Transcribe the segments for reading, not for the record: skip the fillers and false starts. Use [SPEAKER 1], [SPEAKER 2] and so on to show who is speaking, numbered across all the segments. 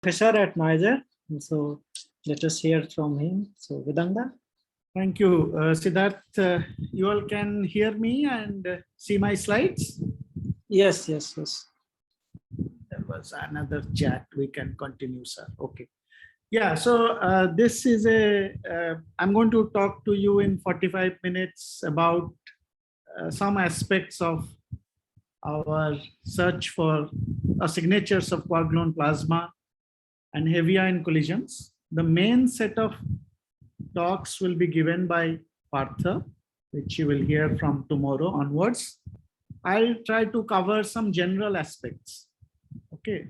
[SPEAKER 1] Professor at Niger. So let us hear from him. So Vedanga.
[SPEAKER 2] Thank you. Siddharth, you all can hear me and see my slides?
[SPEAKER 1] Yes.
[SPEAKER 2] There was another chat. We can continue, sir. Okay. Yeah, so this is I'm going to talk to you in 45 minutes about some aspects of our search for signatures of quark-gluon plasma and heavy ion collisions. The main set of talks will be given by Partha, which you will hear from tomorrow onwards. I'll try to cover some general aspects. Okay.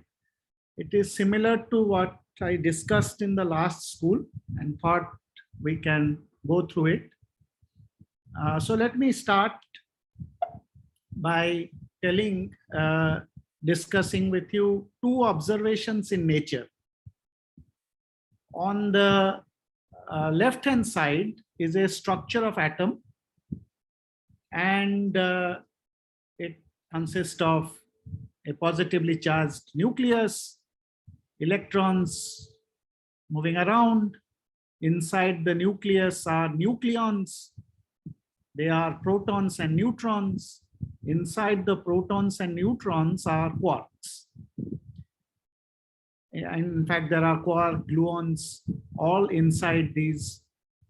[SPEAKER 2] It is similar to what I discussed in the last school and thought we can go through it. So let me start by discussing with you two observations in nature. On the left-hand side is a structure of atom, and it consists of a positively charged nucleus, electrons moving around. Inside the nucleus are nucleons. They are protons and neutrons. Inside the protons and neutrons are quarks. In fact, there are quark-gluons all inside these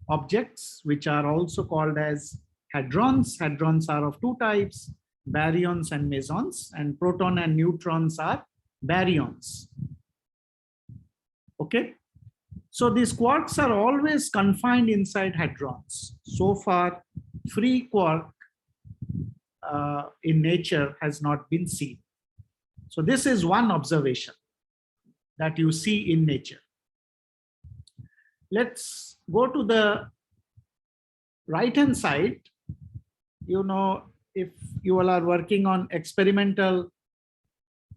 [SPEAKER 2] objects, which are also called as hadrons. Hadrons are of two types, baryons and mesons, and proton and neutrons are baryons. Okay, so these quarks are always confined inside hadrons. So far, free quark in nature has not been seen. So this is one observation that you see in nature. Let's go to the right-hand side. You know, if you all are working on experimental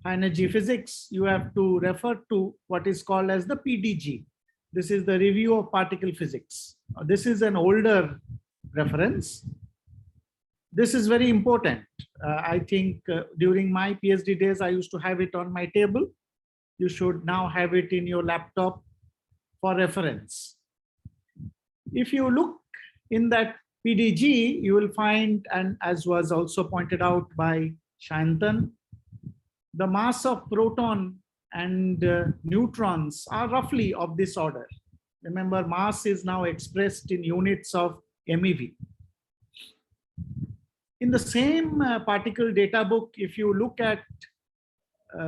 [SPEAKER 2] high-energy physics, you have to refer to what is called as the PDG. This is the Review of Particle Physics. This is an older reference. This is very important. I think during my PhD days, I used to have it on my table. You should now have it in your laptop for reference. If you look in that PDG, you will find, and as was also pointed out by Shayantan, the mass of proton and neutrons are roughly of this order. Remember, mass is now expressed in units of MeV. In the same particle data book, if you look at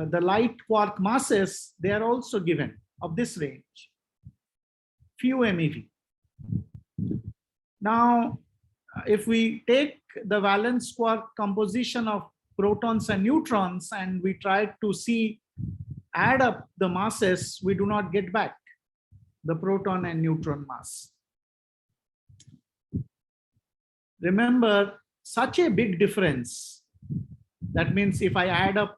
[SPEAKER 2] the light quark masses, they are also given of this range, few MeV. Now, if we take the valence quark composition of protons and neutrons and we try to add up the masses, we do not get back the proton and neutron mass. Remember, such a big difference. That means if I add up,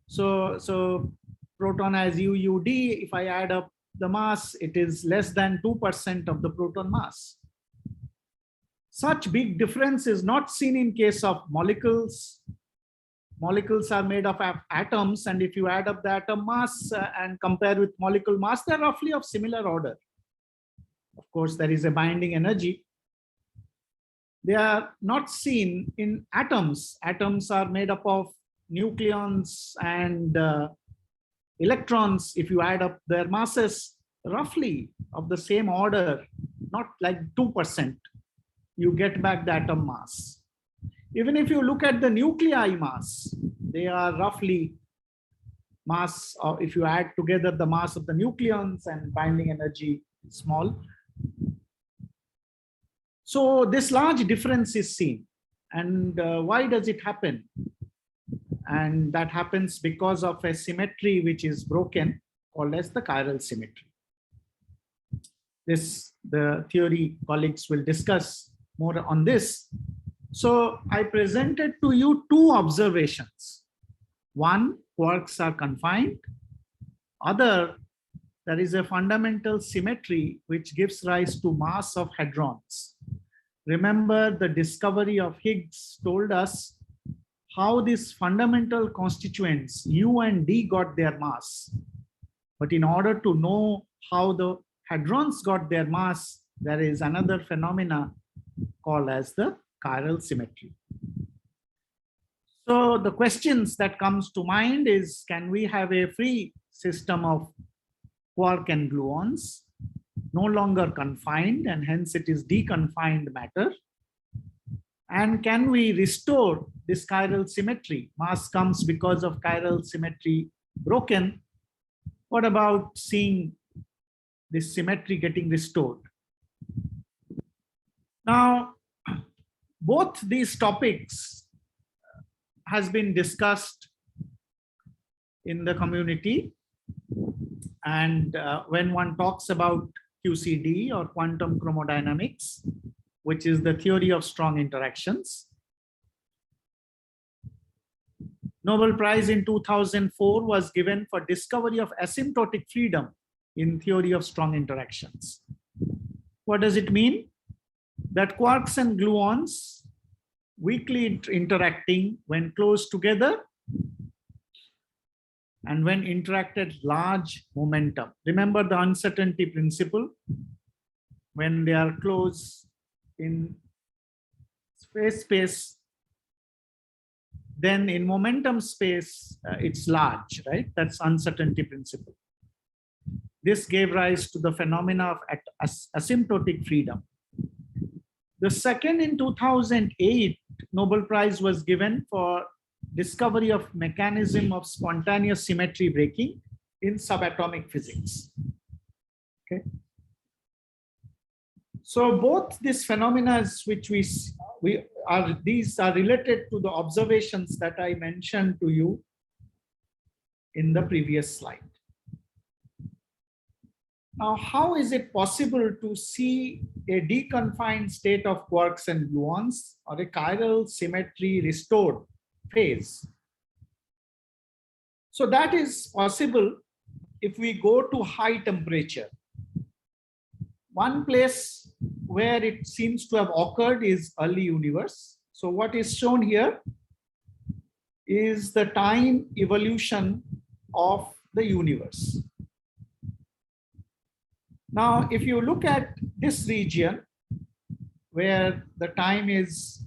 [SPEAKER 2] so proton has UUD, if I add up the mass, it is less than 2% of the proton mass. Such big difference is not seen in case of molecules. Molecules are made of atoms, and if you add up the atom mass and compare with molecule mass, they're roughly of similar order. Of course, there is a binding energy. They are not seen in atoms. Atoms are made up of nucleons and electrons. If you add up their masses, roughly of the same order, not like 2%, you get back the atom mass. Even if you look at the nuclei mass, they are roughly mass, or if you add together the mass of the nucleons and binding energy is small. So this large difference is seen. And why does it happen? And that happens because of a symmetry which is broken, called as the chiral symmetry. The theory colleagues will discuss more on this. So I presented to you two observations. One, quarks are confined. Other, there is a fundamental symmetry which gives rise to mass of hadrons. Remember, the discovery of Higgs told us how these fundamental constituents U and D got their mass. But in order to know how the hadrons got their mass, there is another phenomena called as the chiral symmetry. So the questions that comes to mind is, can we have a free system of quark and gluons, no longer confined, and hence it is deconfined matter? And can we restore this chiral symmetry? Mass comes because of chiral symmetry broken. What about seeing this symmetry getting restored? Now, both these topics has been discussed in the community. And when one talks about QCD or quantum chromodynamics, which is the theory of strong interactions, Nobel Prize in 2004 was given for discovery of asymptotic freedom in theory of strong interactions. What does it mean? That quarks and gluons weakly interacting when close together and when interacted large momentum. Remember the uncertainty principle. When they are close in space, then in momentum space, it's large, right? That's uncertainty principle. This gave rise to the phenomena of asymptotic freedom. The second, in 2008, Nobel Prize was given for discovery of mechanism of spontaneous symmetry breaking in subatomic physics. Okay. So both these phenomena, which these are related to the observations that I mentioned to you in the previous slide. Now, how is it possible to see a deconfined state of quarks and gluons or a chiral symmetry restored phase? So that is possible if we go to high temperature. One place where it seems to have occurred is early universe. So what is shown here is the time evolution of the universe. Now, if you look at this region where the time is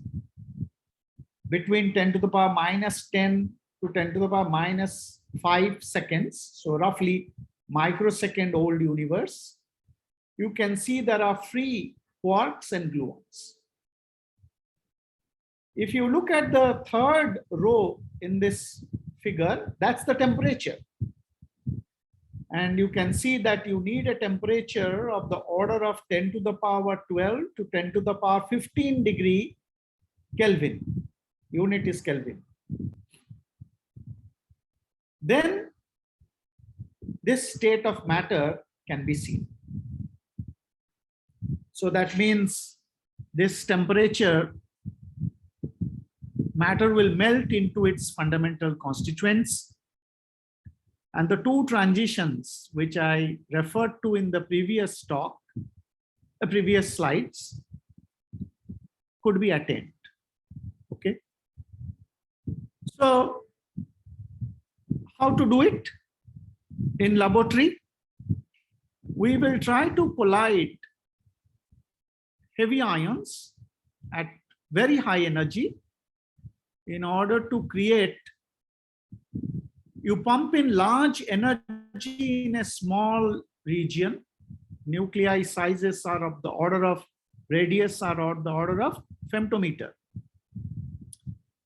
[SPEAKER 2] between 10 to the power minus 10 to 10 to the power minus 5 seconds, so roughly microsecond old universe, you can see there are free quarks and gluons. If you look at the third row in this figure, that's the temperature. And you can see that you need a temperature of the order of 10 to the power 12 to 10 to the power 15 degree Kelvin. Unit is Kelvin. Then this state of matter can be seen. So that means this temperature, matter will melt into its fundamental constituents. And the two transitions which I referred to in the previous talk, the previous slides, could be attained. Okay. So how to do it? In laboratory, we will try to collide heavy ions at very high energy in order to create. You pump in large energy in a small region. Nuclei sizes are of the order of, radius are of the order of femtometer.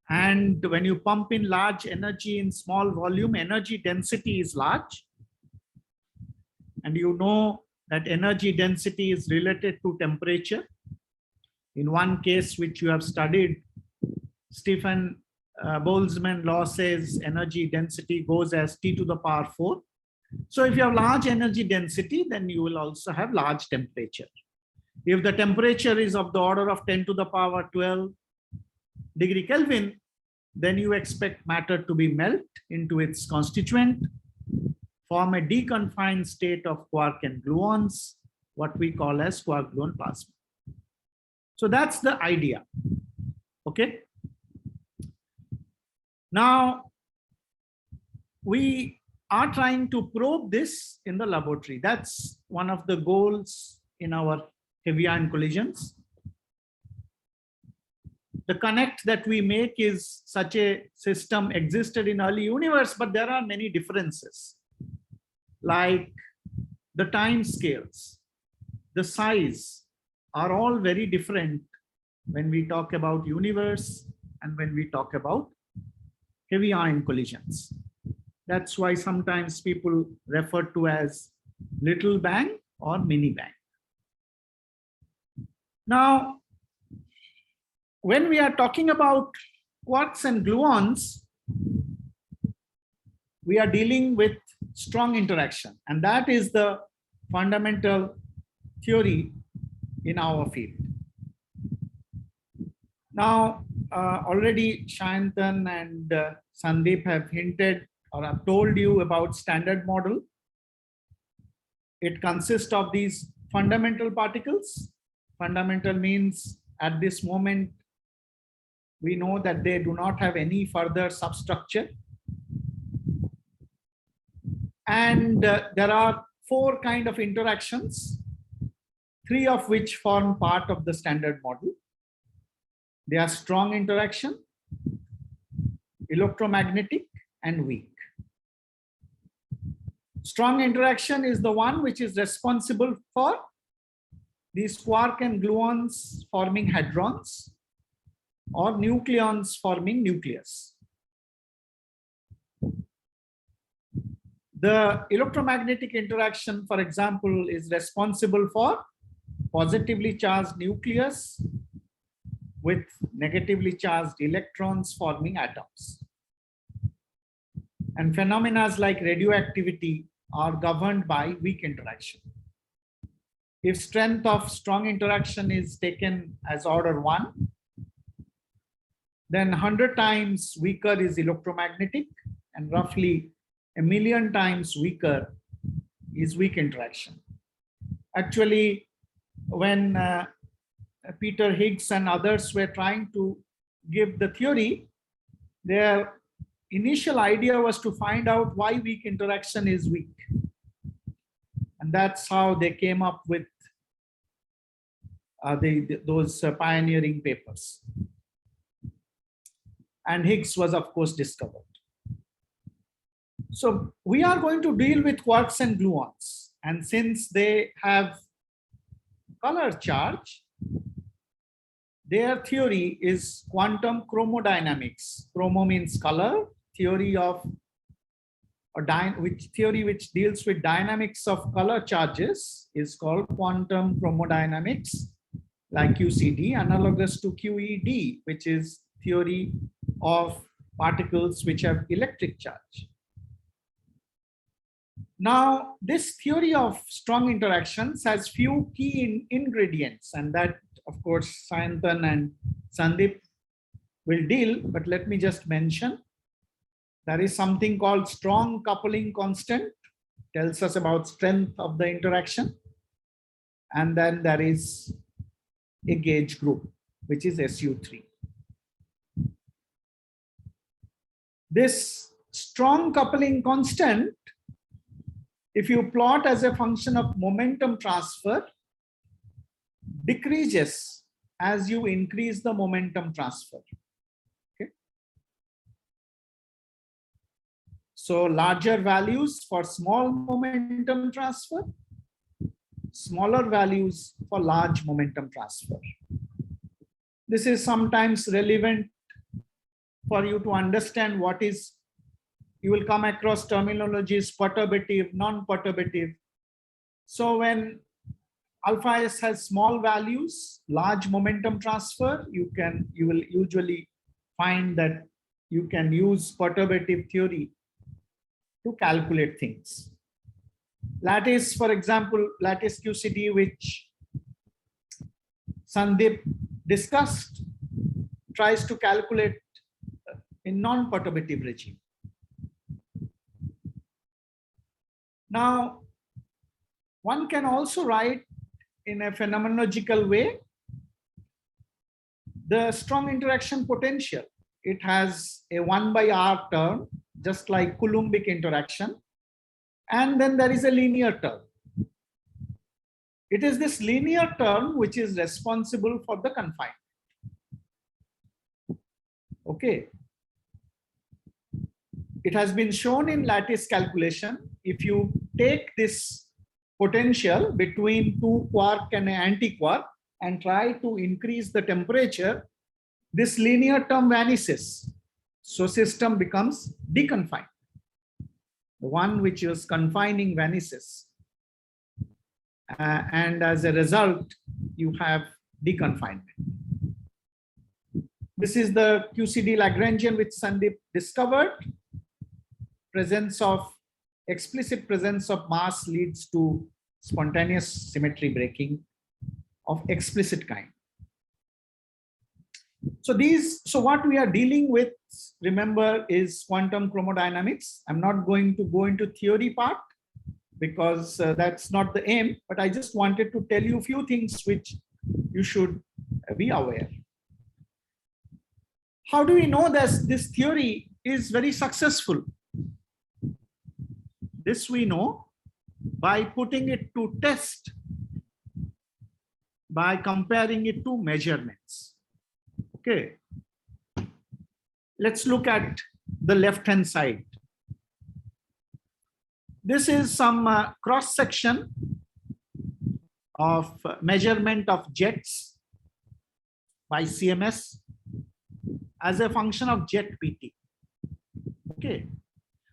[SPEAKER 2] And when you pump in large energy in small volume, energy density is large. And you know that energy density is related to temperature. In one case which you have studied, Stephen Boltzmann law says energy density goes as T to the power 4. So if you have large energy density, then you will also have large temperature. If the temperature is of the order of 10 to the power 12 degree Kelvin, then you expect matter to be melt into its constituent, form a deconfined state of quark and gluons, what we call as Quark-Gluon Plasma. So that's the idea. Okay. Now, we are trying to probe this in the laboratory. That's one of the goals in our heavy ion collisions. The connect that we make is such a system existed in early universe, but there are many differences, like the time scales, the size are all very different when we talk about universe and when we talk about heavy ion collisions. That's why sometimes people refer to as little bang or mini bang. Now, when we are talking about quarks and gluons, we are dealing with strong interaction, and that is the fundamental theory in our field. Now, already Shayantan and Sandeep have hinted or have told you about standard model. It consists of these fundamental particles. Fundamental means at this moment, we know that they do not have any further substructure. And there are 4 kinds of interactions, 3 of which form part of the standard model. They are strong interaction, electromagnetic, and weak. Strong interaction is the one which is responsible for these quark and gluons forming hadrons or nucleons forming nucleus. The electromagnetic interaction, for example, is responsible for positively charged nucleus with negatively charged electrons forming atoms. And phenomena like radioactivity are governed by weak interaction. If strength of strong interaction is taken as order 1, then 100 times weaker is electromagnetic, and roughly 1,000,000 times weaker is weak interaction. Actually, when Peter Higgs and others were trying to give the theory, their initial idea was to find out why weak interaction is weak. And that's how they came up with those pioneering papers. And Higgs was, of course, discovered. So we are going to deal with quarks and gluons. And since they have color charge, their theory is quantum chromodynamics. Chromo means color. Theory of which deals with dynamics of color charges is called quantum chromodynamics, like QCD, analogous to QED, which is theory of particles which have electric charge. Now, this theory of strong interactions has few key ingredients, and that, of course, Sayantan and Sandeep will deal, but let me just mention. There is something called strong coupling constant, tells us about strength of the interaction. And then there is a gauge group, which is SU3. This strong coupling constant, if you plot as a function of momentum transfer, decreases as you increase the momentum transfer. Okay. So larger values for small momentum transfer, smaller values for large momentum transfer. This is sometimes relevant for you to understand what is, you will come across terminologies perturbative, non-perturbative. So when alpha s has small values, large momentum transfer, you will usually find that you can use perturbative theory to calculate things. Lattice, for example, lattice QCD, which Sandeep discussed, tries to calculate in non-perturbative regime. Now, one can also write in a phenomenological way the strong interaction potential. It has a 1/r term, just like Coulombic interaction. And then there is a linear term. It is this linear term which is responsible for the confinement. Okay. It has been shown in lattice calculation. If you take this potential between two quark and an antiquark and try to increase the temperature, this linear term vanishes. So system becomes deconfined. The one which is confining vanishes. And as a result, you have deconfinement. This is the QCD Lagrangian which Sandeep discovered. Explicit presence of mass leads to spontaneous symmetry breaking of explicit kind. So what we are dealing with, remember, is quantum chromodynamics. I'm not going to go into theory part because that's not the aim, but I just wanted to tell you a few things which you should be aware. How do we know that this theory is very successful? This we know by putting it to test, by comparing it to measurements. Okay. Let's look at the left-hand side. This is some cross-section of measurement of jets by CMS as a function of jet PT. Okay.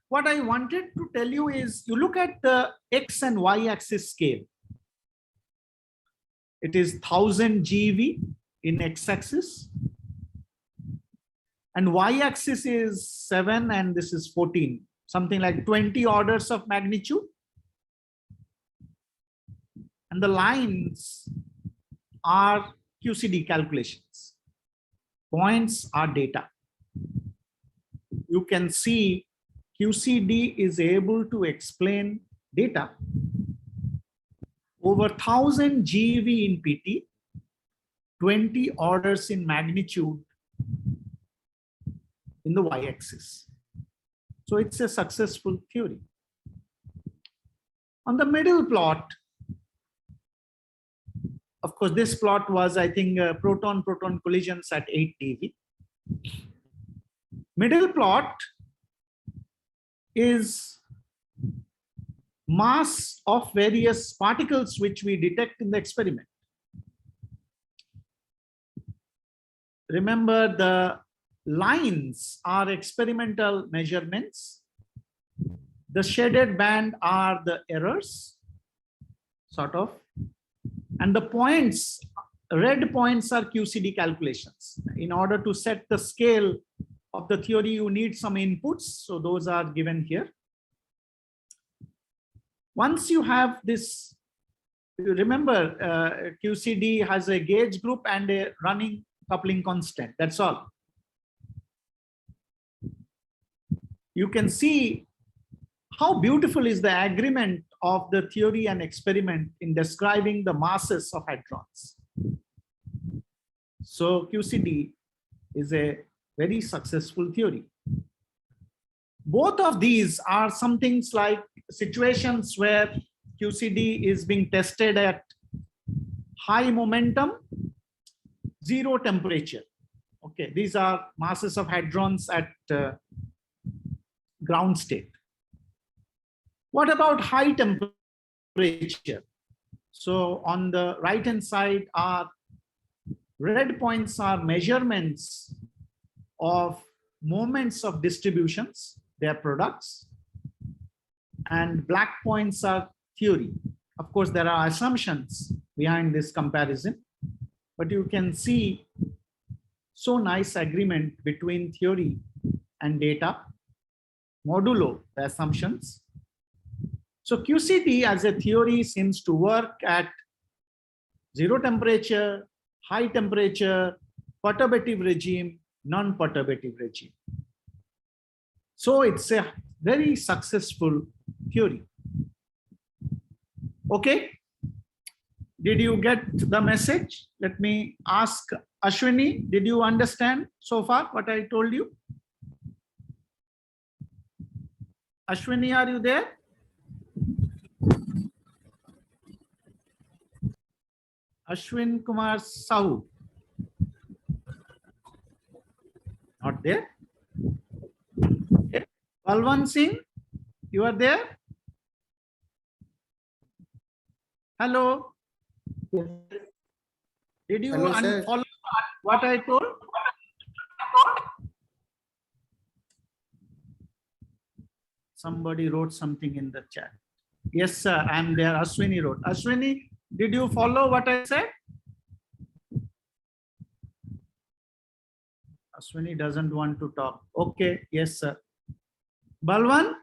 [SPEAKER 2] What I wanted to tell you is, you look at the X and Y axis scale. It is 1000 GeV in X axis. And Y axis is 7 and this is 14. Something like 20 orders of magnitude. And the lines are QCD calculations. Points are data. You can see QCD is able to explain data over 1000 GeV in PT, 20 orders in magnitude in the y-axis. So it's a successful theory. On the middle plot, of course, this plot was, I think, proton-proton collisions at 8 TeV. Middle plot is mass of various particles which we detect in the experiment. Remember, the lines are experimental measurements. The shaded band are the errors, sort of. And the points, red points, are QCD calculations. In order to set the scale of the theory, you need some inputs. So those are given here. Once you have this, remember, QCD has a gauge group and a running coupling constant. That's all. You can see how beautiful is the agreement of the theory and experiment in describing the masses of hadrons. So QCD is a very successful theory. Both of these are some things like situations where QCD is being tested at high momentum, zero temperature. Okay, these are masses of hadrons at ground state. What about high temperature? So on the right hand side are red points are measurements of moments of distributions, their products, and black points are theory. Of course, there are assumptions behind this comparison, but you can see so nice agreement between theory and data, modulo the assumptions. So QCD as a theory seems to work at zero temperature, high temperature, perturbative regime, non-perturbative regime. So it's a very successful theory. Okay. Did you get the message? Let me ask Ashwini, did you understand so far what I told you? Ashwini, are you there? Ashwin Kumar Sahu. Not there. Okay. Balwant Singh, you are there? Hello. Did you
[SPEAKER 3] Hello, sir.
[SPEAKER 2] follow what I told? Somebody wrote something in the chat. Yes, sir, I am there. Ashwini wrote. Ashwini, did you follow what I said? Ashwini doesn't want to talk. Okay, yes, sir. Balwan,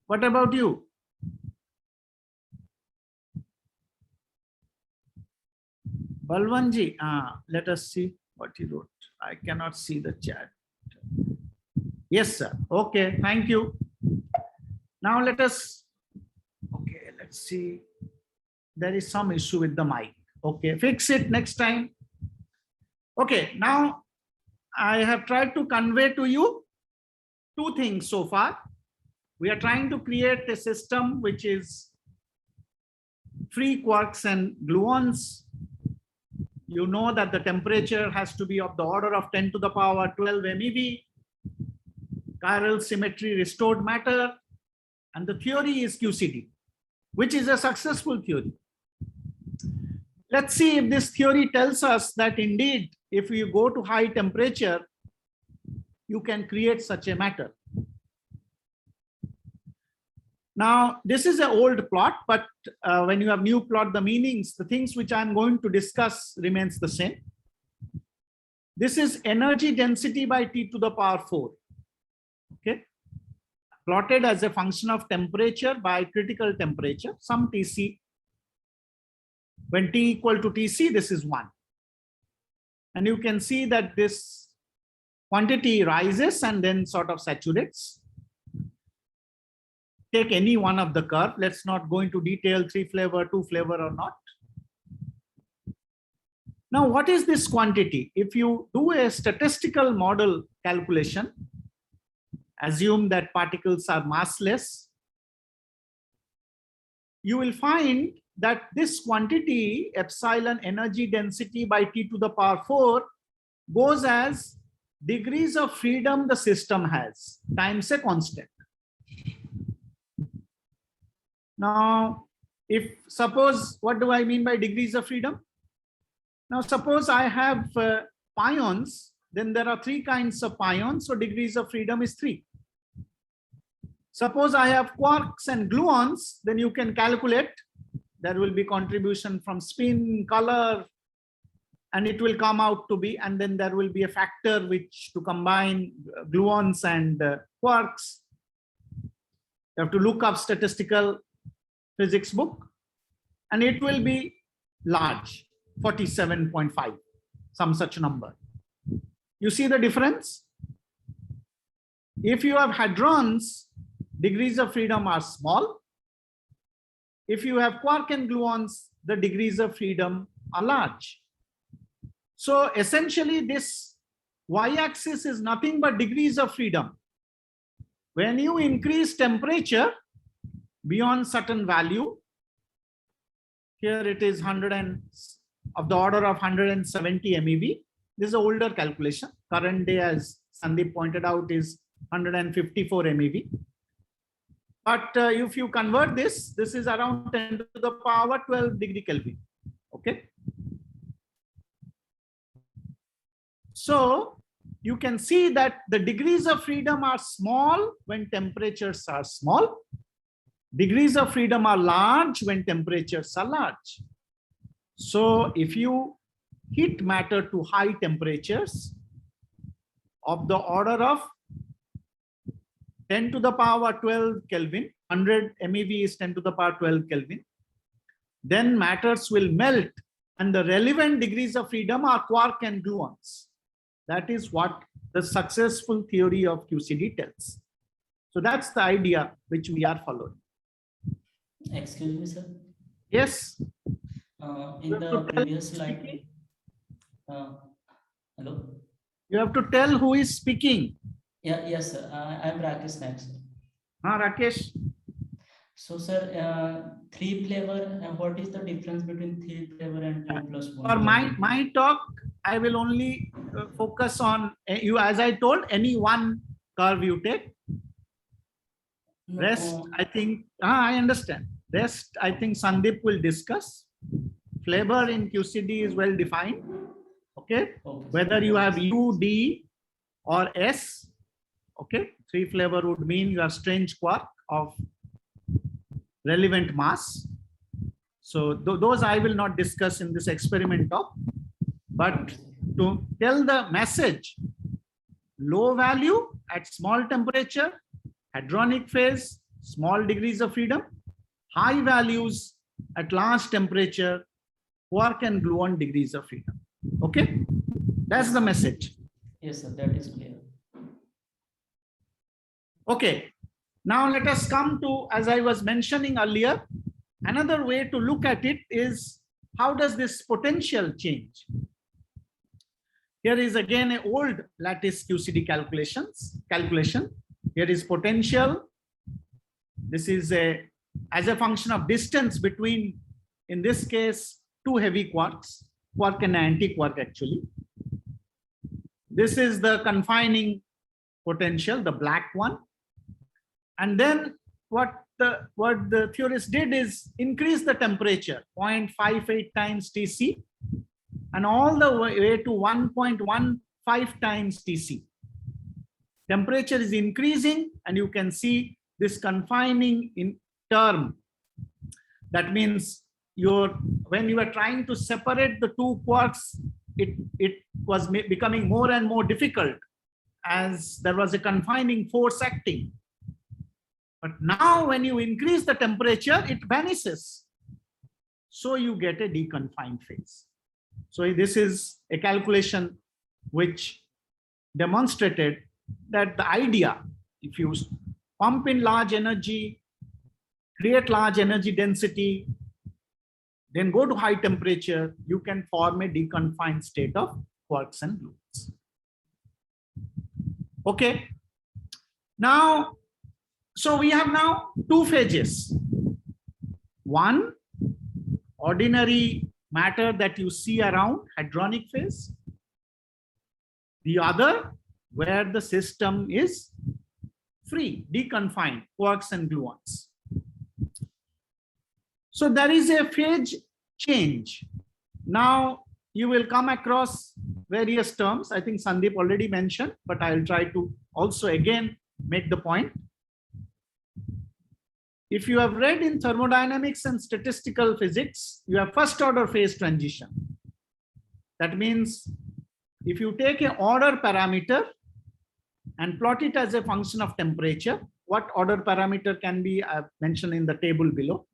[SPEAKER 2] what about you? Balwanji, let us see what he wrote. I cannot see the chat. Yes, sir. Okay, thank you. Now let us, okay, let's see. There is some issue with the mic. Okay, fix it next time. Okay, now I have tried to convey to you two things so far. We are trying to create a system which is free quarks and gluons. You know that the temperature has to be of the order of 10 to the power 12 MeV. Chiral symmetry, restored matter, and the theory is QCD, which is a successful theory. Let's see if this theory tells us that indeed, if you go to high temperature, you can create such a matter. Now, this is an old plot, but when you have new plot, the meanings, the things which I'm going to discuss remains the same. This is energy density by T to the power 4. Okay, plotted as a function of temperature by critical temperature, some Tc. When T equal to Tc, this is 1. And you can see that this quantity rises and then sort of saturates. Take any one of the curve. Let's not go into detail, 3 flavor, 2 flavor or not. Now, what is this quantity? If you do a statistical model calculation, assume that particles are massless, you will find that this quantity, epsilon energy density by T to the power 4, goes as degrees of freedom the system has times a constant. Now, if suppose, what do I mean by degrees of freedom? Now, suppose I have pions, then there are 3 kinds of pions, so degrees of freedom is 3. Suppose I have quarks and gluons, then you can calculate. There will be contribution from spin, color, and it will come out to be, and then there will be a factor which to combine gluons and quarks. You have to look up statistical physics book, and it will be large, 47.5, some such number. You see the difference? If you have hadrons, degrees of freedom are small. If you have quark and gluons, the degrees of freedom are large. So essentially this y-axis is nothing but degrees of freedom. When you increase temperature beyond certain value, here it is 100 and of the order of 170 MeV. This is an older calculation. Current day, as Sandeep pointed out, is 154 MeV. But if you convert this, this is around 10 to the power 12 degree Kelvin. Okay. So you can see that the degrees of freedom are small when temperatures are small. Degrees of freedom are large when temperatures are large. So if you heat matter to high temperatures of the order of 10 to the power 12 Kelvin, 100 MeV is 10 to the power 12 Kelvin, then matters will melt and the relevant degrees of freedom are quark and gluons. That is what the successful theory of QCD tells. So that's the idea which we are following.
[SPEAKER 4] Excuse me, sir.
[SPEAKER 2] Yes.
[SPEAKER 4] In the previous slide. Hello.
[SPEAKER 2] You have to tell who is speaking.
[SPEAKER 4] Yeah, yes, sir. I'm Rakesh next.
[SPEAKER 2] Rakesh.
[SPEAKER 4] So, sir, 3 flavor, what is the difference between 3 flavor and 2 plus 1?
[SPEAKER 2] For my talk, I will only focus on you, as I told, any one curve you take. Rest, I think, I understand. Rest, I think Sandeep will discuss. Flavor in QCD is well defined. Okay. Whether you have U, D, or S. Okay. 3 flavor would mean you have strange quark of relevant mass. So those I will not discuss in this experiment talk. But to tell the message, low value at small temperature, hadronic phase, small degrees of freedom, high values at large temperature, quark and gluon degrees of freedom. Okay, that's the message.
[SPEAKER 4] Yes, sir, that is clear.
[SPEAKER 2] Okay, now let us come to, as I was mentioning earlier, another way to look at it is how does this potential change? Here is again an old lattice QCD calculation. Here is potential. This is as a function of distance between, in this case, 2 heavy quarks, quark and antiquark actually. This is the confining potential, the black one. And then what the theorists did is increase the temperature 0.58 times TC and all the way to 1.15 times TC. Temperature is increasing and you can see this confining in term. That means when you are trying to separate the 2 quarks, it was becoming more and more difficult as there was a confining force acting. But now when you increase the temperature, it vanishes. So you get a deconfined phase. So this is a calculation which demonstrated that the idea, if you pump in large energy, create large energy density, then go to high temperature, you can form a deconfined state of quarks and gluons. Okay. Now, so we have now 2 phases. One, ordinary matter that you see around, hadronic phase. The other, where the system is free, deconfined, quarks and gluons. So there is a phase change. Now you will come across various terms. I think Sandeep already mentioned, but I'll try to also again make the point. If you have read in thermodynamics and statistical physics, you have first order phase transition. That means if you take an order parameter and plot it as a function of temperature, what order parameter can be mentioned in the table below.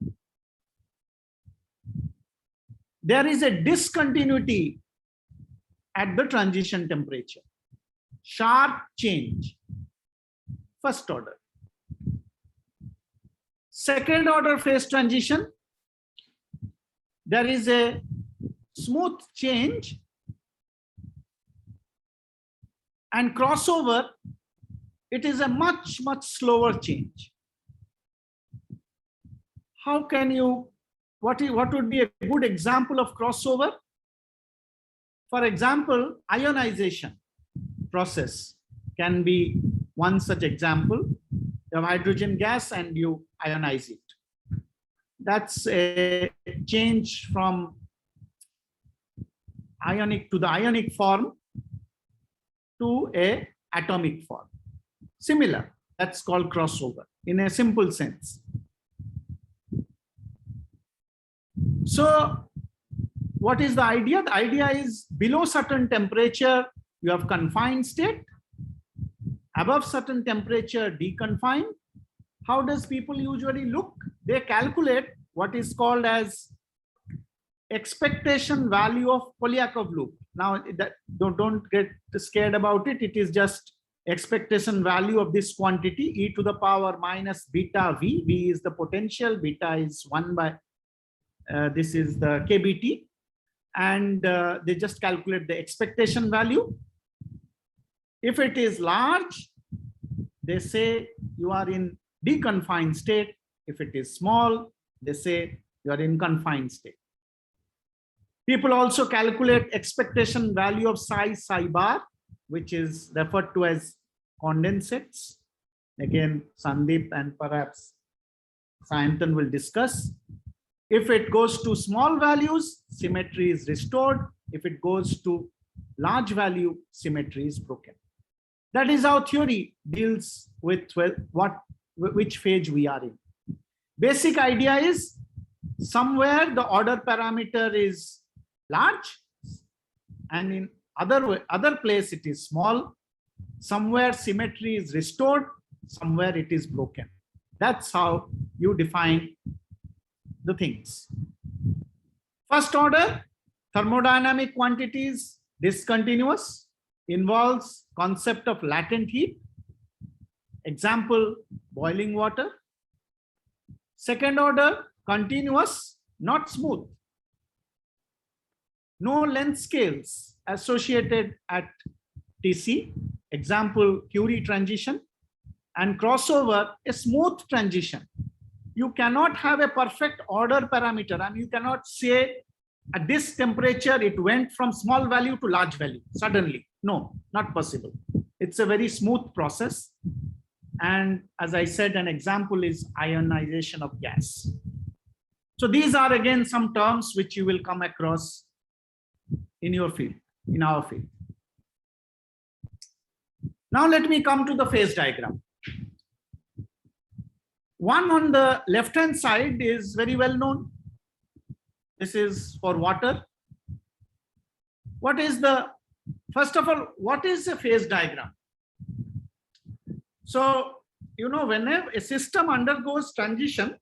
[SPEAKER 2] There is a discontinuity at the transition temperature. Sharp change, first order. Second order phase transition, there is a smooth change and crossover, it is a much slower change. How can you, what would be a good example of crossover? For example, ionization process can be one such example. You have hydrogen gas and you ionize it. That's a change from ionic to the ionic form to a atomic form. Similar, that's called crossover in a simple sense. So what is the idea? The idea is below certain temperature, you have confined state. Above certain temperature, deconfined. How does people usually look? They calculate what is called as expectation value of Polyakov loop. Now, don't get scared about it. It is just expectation value of this quantity, e to the power minus beta v. V is the potential, beta is 1 by, this is the kBT. And they just calculate the expectation value. If it is large, they say you are in deconfined state. If it is small, they say you are in confined state. People also calculate expectation value of psi bar, which is referred to as condensates. Again, Sandeep and perhaps Sayantan will discuss. If it goes to small values, symmetry is restored. If it goes to large value, symmetry is broken. That is how theory deals with which phase we are in. Basic idea is somewhere the order parameter is large, and in other place it is small. Somewhere symmetry is restored, somewhere it is broken. That's how you define the things. First order, thermodynamic quantities, discontinuous, involves concept of latent heat. Example, boiling water. Second order, continuous, not smooth. No length scales associated at TC. Example, Curie transition. And crossover, a smooth transition. You cannot have a perfect order parameter, and you cannot say at this temperature it went from small value to large value suddenly. No, not possible. It's a very smooth process. And as I said, an example is ionization of gas. So these are again some terms which you will come across in your field, in our field. Now let me come to the phase diagram. One on the left-hand side is very well known. This is for water. First of all, what is a phase diagram? So, whenever a system undergoes transition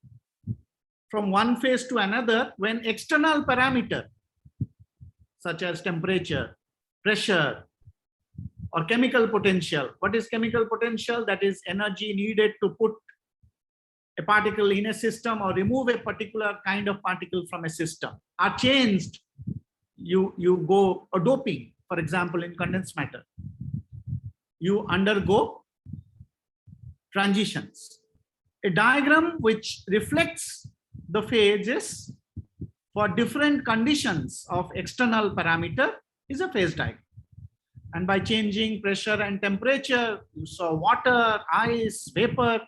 [SPEAKER 2] from one phase to another, when external parameter, such as temperature, pressure, or chemical potential. What is chemical potential? That is energy needed to put a particle in a system or remove a particular kind of particle from a system are changed. You go a doping, for example, in condensed matter. You undergo transitions. A diagram which reflects the phases for different conditions of external parameter is a phase diagram. And by changing pressure and temperature, you saw water, ice, vapor.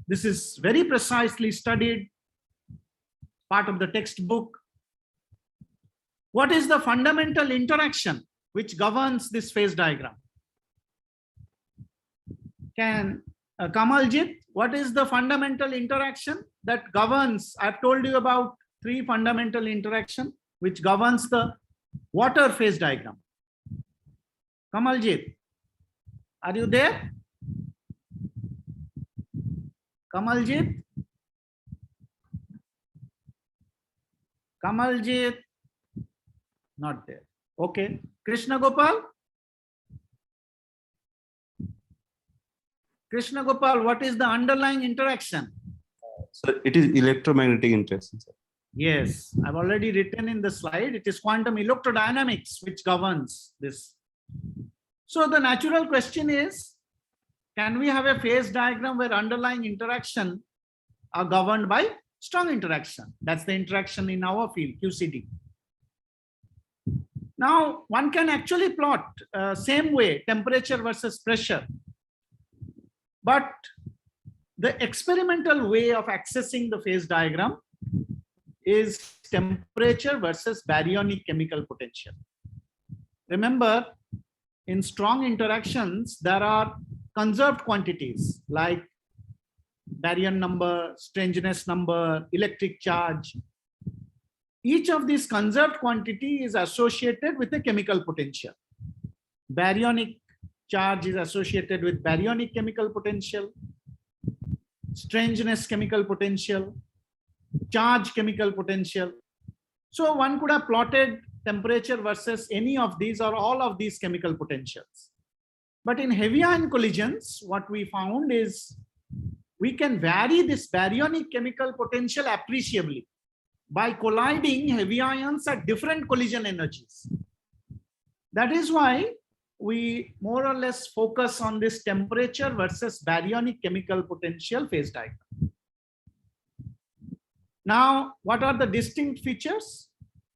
[SPEAKER 2] This is very precisely studied, part of the textbook. What is the fundamental interaction which governs this phase diagram? Can Kamaljit, what is the fundamental interaction that governs? I've told you about 3 fundamental interaction which governs the water phase diagram. Kamaljit, are you there? Kamaljit? Kamaljit? Not there. Okay. Krishna Gopal? Krishna Gopal, what is the underlying interaction?
[SPEAKER 3] So it is electromagnetic interaction, sir.
[SPEAKER 2] Yes, I've already written in the slide. It is quantum electrodynamics which governs this. So the natural question is, can we have a phase diagram where underlying interaction are governed by strong interaction? That's the interaction in our field, QCD. Now, one can actually plot same way, temperature versus pressure. But the experimental way of accessing the phase diagram is temperature versus baryonic chemical potential. Remember, in strong interactions, there are conserved quantities like baryon number, strangeness number, electric charge. Each of these conserved quantity is associated with a chemical potential. Baryonic charge is associated with baryonic chemical potential, strangeness chemical potential, charge chemical potential. So one could have plotted temperature versus any of these or all of these chemical potentials. But in heavy ion collisions, what we found is we can vary this baryonic chemical potential appreciably by colliding heavy ions at different collision energies. That is why we more or less focus on this temperature versus baryonic chemical potential phase diagram. Now, what are the distinct features?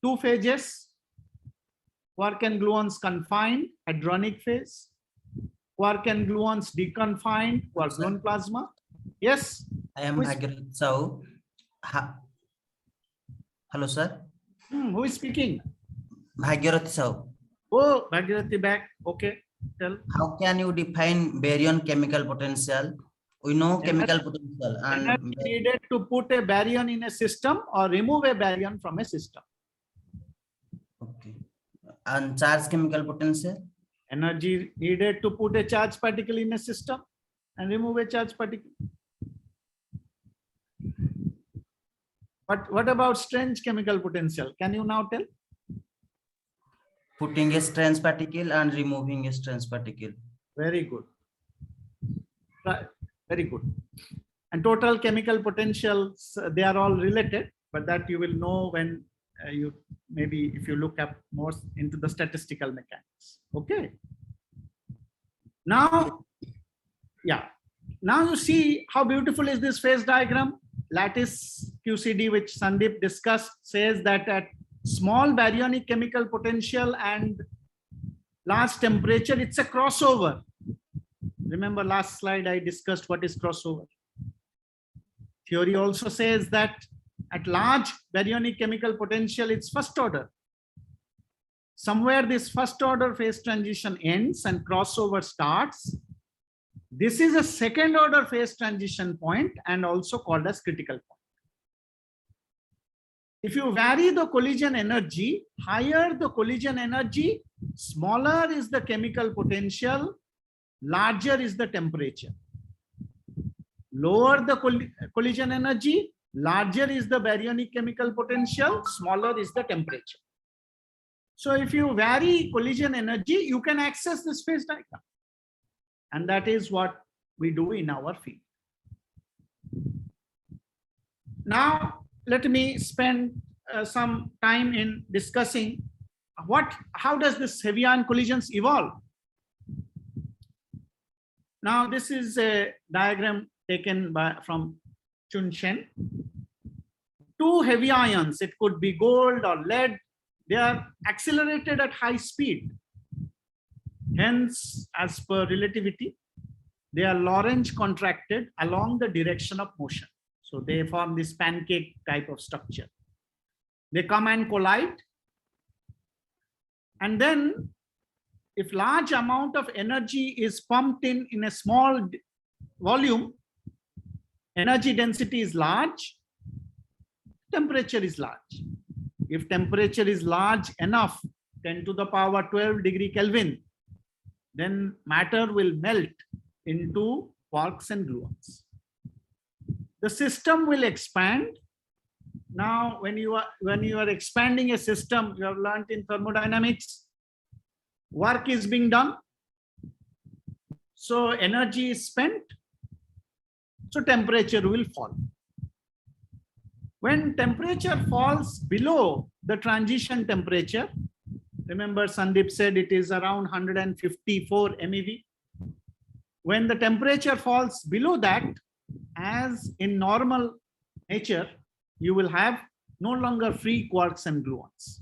[SPEAKER 2] Two phases. Quark and gluons confined, hadronic phase. Quark and gluons deconfined, Quark-Gluon Plasma. Yes?
[SPEAKER 5] I am
[SPEAKER 2] Who is-
[SPEAKER 5] Bhagirath Sahu. Hello, sir.
[SPEAKER 2] Who is speaking?
[SPEAKER 5] Bhagirath Sahu.
[SPEAKER 2] Oh, Bhagirathi back. Okay, tell.
[SPEAKER 5] How can you define baryon chemical potential? We know chemical potential and
[SPEAKER 2] Energy needed to put a baryon in a system or remove a baryon from a system.
[SPEAKER 5] okay. And charge chemical potential.
[SPEAKER 2] Energy needed to put a charged particle in a system and remove a charged particle. But what about strange chemical potential? Can you now tell?
[SPEAKER 5] Putting a strange particle and removing a strange particle.
[SPEAKER 2] Very good. Right. Very good. And total chemical potentials, they are all related, but that you will know when you maybe if you look up more into the statistical mechanics. Okay. Now, yeah. Now you see how beautiful is this phase diagram. Lattice QCD, which Sandeep discussed, says that at small baryonic chemical potential and large temperature, it's a crossover. Remember last slide I discussed what is crossover. Theory also says that at large baryonic chemical potential, it's first order. Somewhere this first order phase transition ends and crossover starts. This is a second order phase transition point and also called as critical point. If you vary the collision energy, higher the collision energy, smaller is the chemical potential, larger is the temperature. Lower the collision energy, larger is the baryonic chemical potential, smaller is the temperature. So if you vary collision energy, you can access this phase diagram. And that is what we do in our field. Now, let me spend some time in discussing how does this heavy ion collisions evolve. Now, this is a diagram taken from Chun Shen. Two heavy ions, it could be gold or lead, they are accelerated at high speed. Hence, as per relativity, they are Lorentz contracted along the direction of motion. So they form this pancake type of structure. They come and collide. And then if large amount of energy is pumped in a small volume, energy density is large, temperature is large. If temperature is large enough, 10 to the power 12 degree Kelvin, then matter will melt into quarks and gluons. The system will expand. Now, when you are expanding a system, you have learned in thermodynamics, work is being done. So energy is spent. So temperature will fall. When temperature falls below the transition temperature, remember Sandeep said it is around 154 MeV. When the temperature falls below that, as in normal nature, you will have no longer free quarks and gluons.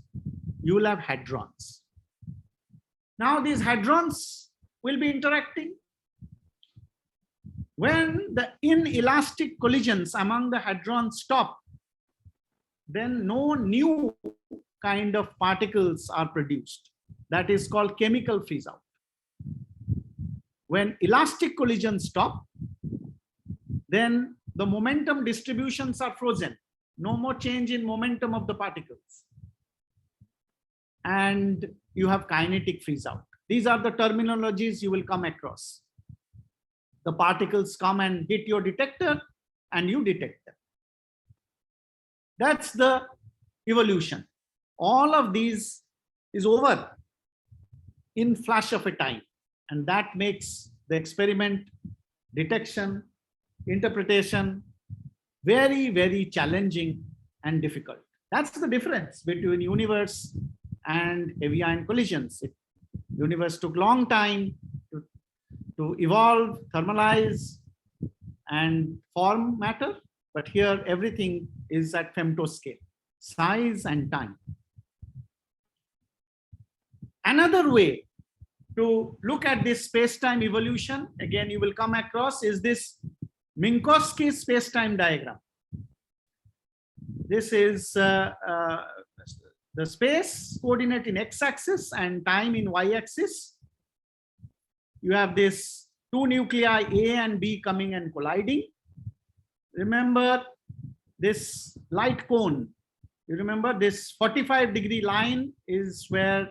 [SPEAKER 2] You will have hadrons. Now these hadrons will be interacting. When the inelastic collisions among the hadrons stop, then no new kind of particles are produced. That is called chemical freeze out. When elastic collisions stop, then the momentum distributions are frozen. No more change in momentum of the particles. And you have kinetic freeze out. These are the terminologies you will come across. The particles come and hit your detector and you detect them. That's the evolution. All of these is over in flash of a time. And that makes the experiment, detection, interpretation very, very challenging and difficult. That's the difference between universe and heavy ion collisions. Universe took long time to evolve, thermalize, and form matter. But here everything is at femtoscale, size and time. Another way to look at this space-time evolution, again, you will come across, is this Minkowski space-time diagram. This is the space coordinate in x-axis and time in y-axis. You have this two nuclei A and B coming and colliding. Remember this light cone. You remember this 45-degree line is where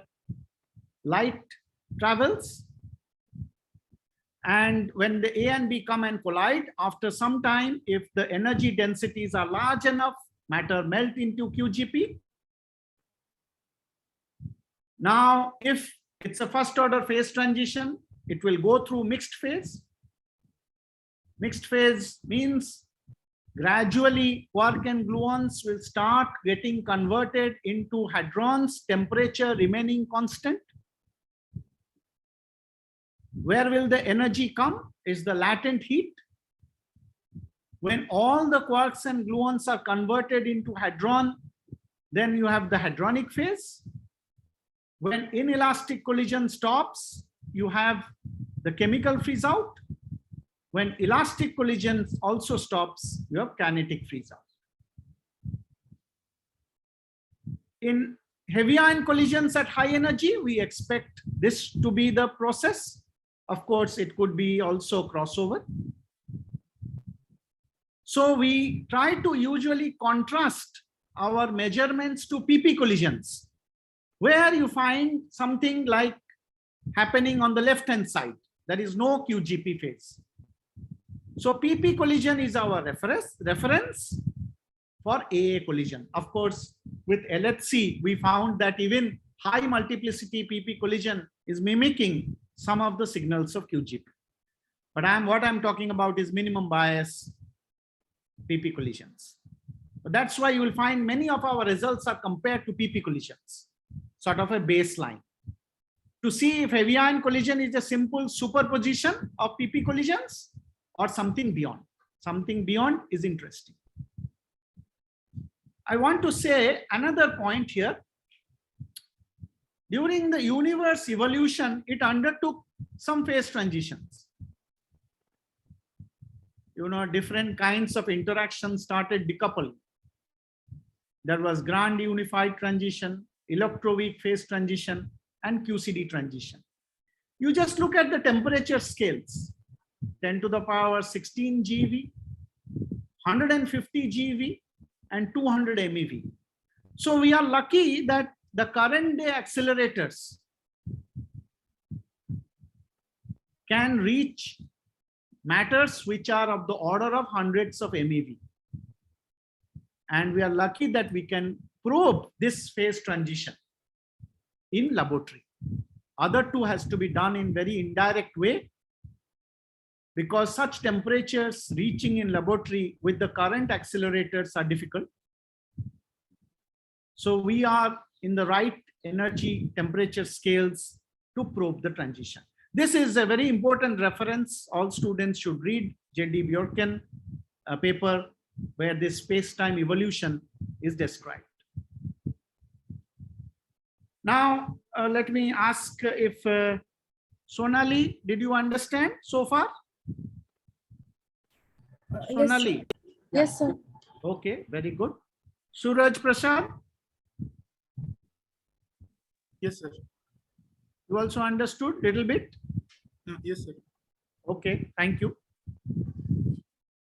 [SPEAKER 2] light travels. And when the A and B come and collide, after some time, if the energy densities are large enough, matter melt into QGP. Now, if it's a first order phase transition, it will go through mixed phase. Mixed phase means gradually quark and gluons will start getting converted into hadrons, temperature remaining constant. Where will the energy come? Is the latent heat. When all the quarks and gluons are converted into hadron, then you have the hadronic phase. When inelastic collision stops, you have the chemical freeze out. When elastic collision also stops, you have kinetic freeze out. In heavy ion collisions at high energy, we expect this to be the process. Of course, it could be also crossover. So we try to usually contrast our measurements to PP collisions, where you find something like happening on the left-hand side. There is no QGP phase. So PP collision is our reference for AA collision. Of course, with LHC, we found that even high multiplicity PP collision is mimicking some of the signals of QGP. But what I'm talking about is minimum bias PP collisions. But that's why you will find many of our results are compared to PP collisions, sort of a baseline, to see if heavy ion collision is a simple superposition of PP collisions or something beyond. Something beyond is interesting. I want to say another point here. During the universe evolution, it undertook some phase transitions. You know, different kinds of interactions started decoupling. There was grand unified transition, electroweak phase transition, and QCD transition. You just look at the temperature scales, 10 to the power 16 GeV, 150 GeV, and 200 MeV. So we are lucky that the current day accelerators can reach matters which are of the order of hundreds of MeV. And we are lucky that we can probe this phase transition in laboratory. Other two has to be done in very indirect way, because such temperatures reaching in laboratory with the current accelerators are difficult. So we are in the right energy temperature scales to probe the transition. This is a very important reference. All students should read J.D. Bjorken paper where this space-time evolution is described. Now, let me ask if Sonali, did you understand so far? Sonali?
[SPEAKER 6] Yes, sir.
[SPEAKER 2] Okay, very good. Suraj Prasad?
[SPEAKER 7] Yes, sir.
[SPEAKER 2] You also understood a little bit?
[SPEAKER 7] Yes, sir.
[SPEAKER 2] Okay, thank you.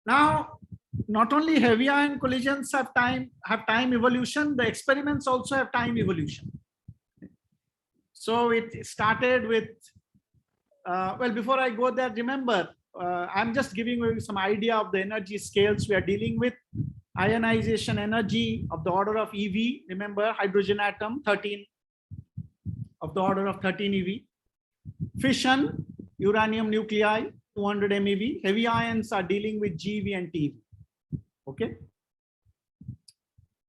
[SPEAKER 2] Now, not only heavy ion collisions have time evolution, the experiments also have time evolution. So it started with, well, before I go there, remember, I'm just giving you some idea of the energy scales we are dealing with. Ionization energy of the order of EV, remember, hydrogen atom, 13 of the order of 13 EV. Fission, uranium nuclei, 200 MeV. Heavy ions are dealing with GeV and TeV. Okay.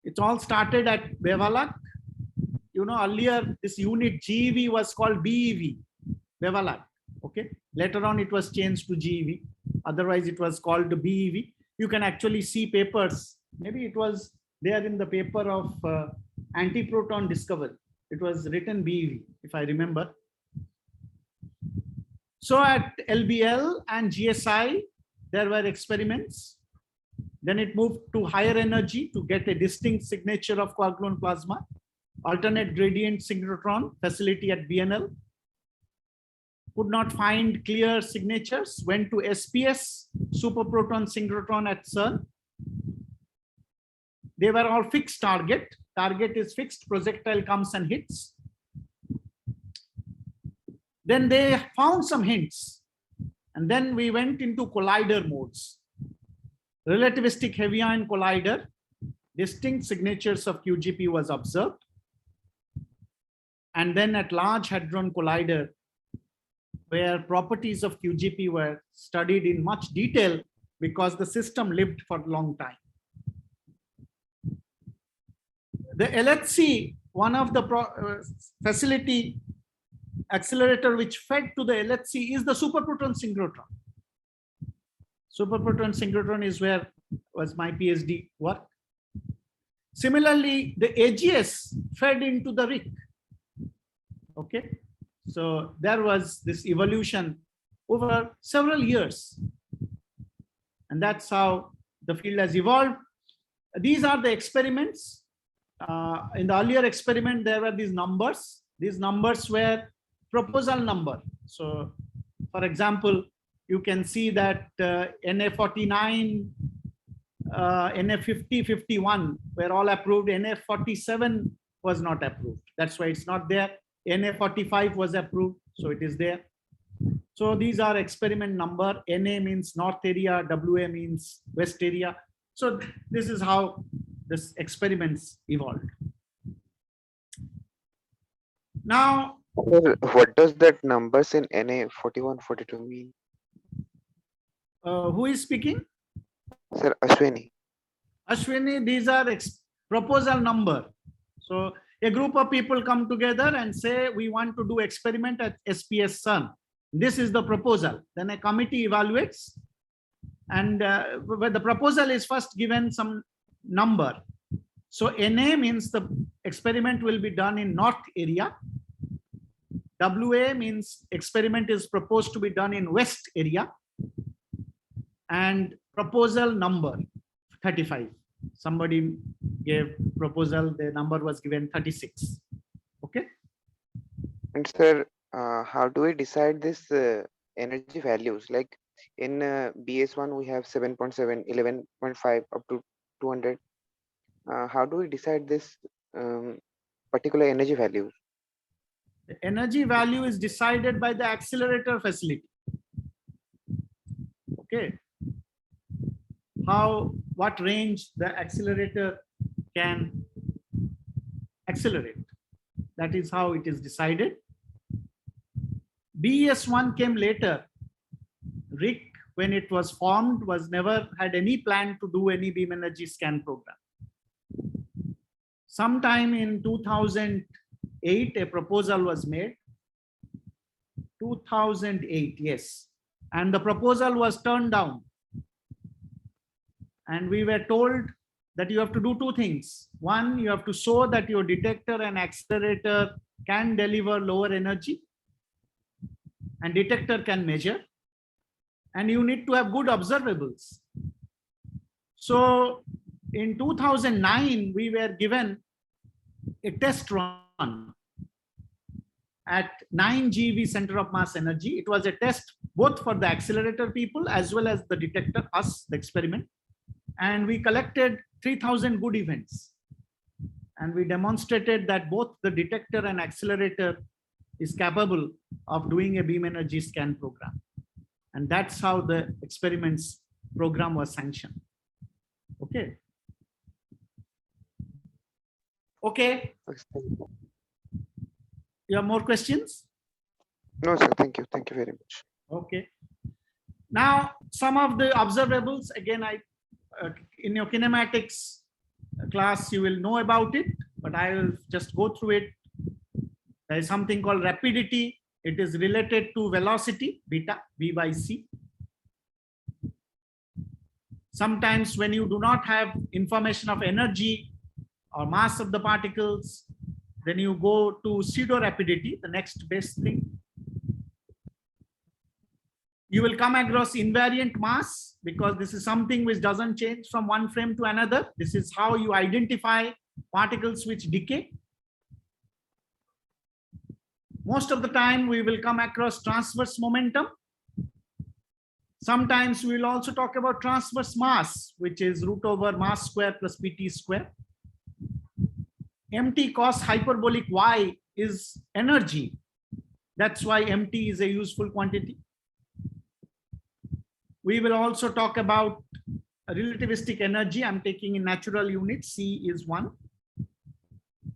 [SPEAKER 2] It all started at Bevalak. You know, earlier this unit GeV was called BeV, Bevalak. Okay. Later on it was changed to GeV. Otherwise it was called BeV. You can actually see papers Maybe it was there in the paper of antiproton discovery. It was written BeV, if I remember. So at LBL and GSI, there were experiments. Then it moved to higher energy to get a distinct signature of quark-gluon plasma, alternate gradient synchrotron facility at BNL. Could not find clear signatures, went to SPS, superproton synchrotron at CERN. They were all fixed target. Target is fixed, projectile comes and hits. Then they found some hints. And then we went into collider modes. Relativistic heavy ion collider, distinct signatures of QGP was observed. And then at large hadron collider, where properties of QGP were studied in much detail because the system lived for a long time. The LHC, one of the facility accelerator which fed to the LHC is the superproton synchrotron. Superproton synchrotron is where was my PhD work. Similarly, the AGS fed into the RIC. Okay, so there was this evolution over several years. And that's how the field has evolved. These are the experiments. In the earlier experiment, there were these numbers. These numbers were proposal number. So, for example, you can see that NA49, NA50, 51 were all approved. NA47 was not approved. That's why it's not there. NA45 was approved, so it is there. So these are experiment number. NA means north area, WA means west area. So this is how this experiments evolved. Now,
[SPEAKER 6] Sir, what does that numbers in NA 41, 42 mean?
[SPEAKER 2] who is speaking?
[SPEAKER 6] Sir, Ashwini.
[SPEAKER 2] Ashwini, these are proposal number. So a group of people come together and say, we want to do experiment at SPS CERN. This is the proposal. Then a committee evaluates. And but the proposal is first given some number. So NA means the experiment will be done in north area. WA means experiment is proposed to be done in west area. And proposal number 35. Somebody gave proposal, the number was given 36. Okay.
[SPEAKER 6] And sir, how do we decide this energy values? Like in BS1, we have 7.7, 11.5 up to 200. How do we decide this particular energy values?
[SPEAKER 2] The energy value is decided by the accelerator facility. Okay. What range the accelerator can accelerate. That is how it is decided. BES1 came later. RIC, when it was formed, was never had any plan to do any beam energy scan program. Sometime in 2008, a proposal was made. 2008, yes. And the proposal was turned down. And we were told that you have to do two things. One, you have to show that your detector and accelerator can deliver lower energy and detector can measure. And you need to have good observables. So in 2009, we were given a test run at 9 GeV center of mass energy. It was a test both for the accelerator people as well as the detector, us, the experiment. And we collected 3,000 good events. And we demonstrated that both the detector and accelerator is capable of doing a beam energy scan program. And that's how the experiments program was sanctioned. Okay. Okay. You have more questions?
[SPEAKER 6] No, sir. Thank you. Thank you very much.
[SPEAKER 2] Okay. Now, some of the observables, again, in your kinematics class, you will know about it, but I will just go through it. There is something called rapidity. It is related to velocity, beta, V by C. Sometimes when you do not have information of energy or mass of the particles, then you go to pseudo rapidity, the next best thing. You will come across invariant mass, because this is something which doesn't change from one frame to another. This is how you identify particles which decay. Most of the time we will come across transverse momentum. Sometimes we will also talk about transverse mass, which is root over mass square plus pt square. Mt cos hyperbolic y is energy. That's why Mt is a useful quantity. We will also talk about relativistic energy. I'm taking in natural units. C is 1.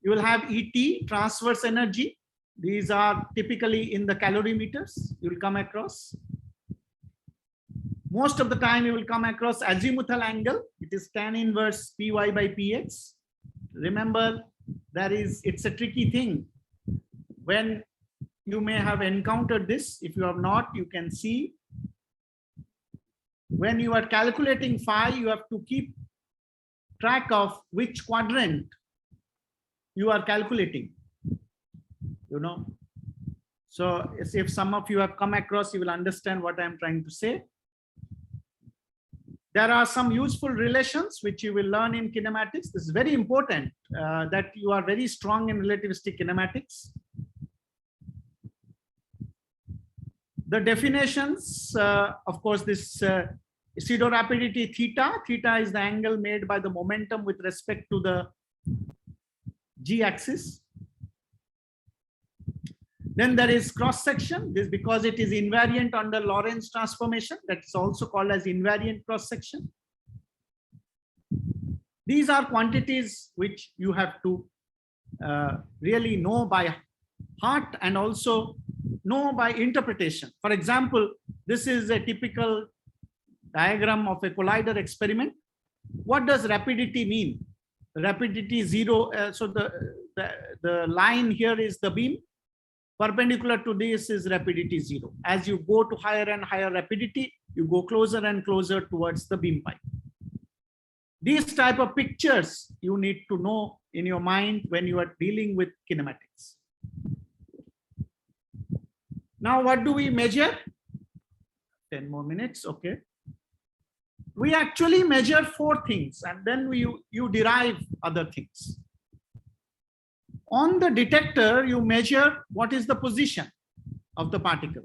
[SPEAKER 2] You will have ET, transverse energy. These are typically in the calorimeters you will come across. Most of the time you will come across azimuthal angle. It is tan inverse Py by Px. Remember, it's a tricky thing. When you may have encountered this, if you have not, you can see. When you are calculating phi, you have to keep track of which quadrant you are calculating. You know, so if some of you have come across, you will understand what I am trying to say. There are some useful relations which you will learn in kinematics. This is very important that you are very strong in relativistic kinematics. The definitions, of course, this pseudo rapidity theta. Theta is the angle made by the momentum with respect to the g-axis. Then there is cross section. This because it is invariant under Lorentz transformation. That's also called as invariant cross section. These are quantities which you have to really know by heart and also know by interpretation. For example, this is a typical diagram of a collider experiment. What does rapidity mean? Rapidity 0. So the line here is the beam. Perpendicular to this is rapidity 0. As you go to higher and higher rapidity, you go closer and closer towards the beam pipe. These type of pictures you need to know in your mind when you are dealing with kinematics. Now, what do we measure? 10 more minutes, okay. We actually measure 4 things and then you derive other things. On the detector, you measure what is the position of the particle.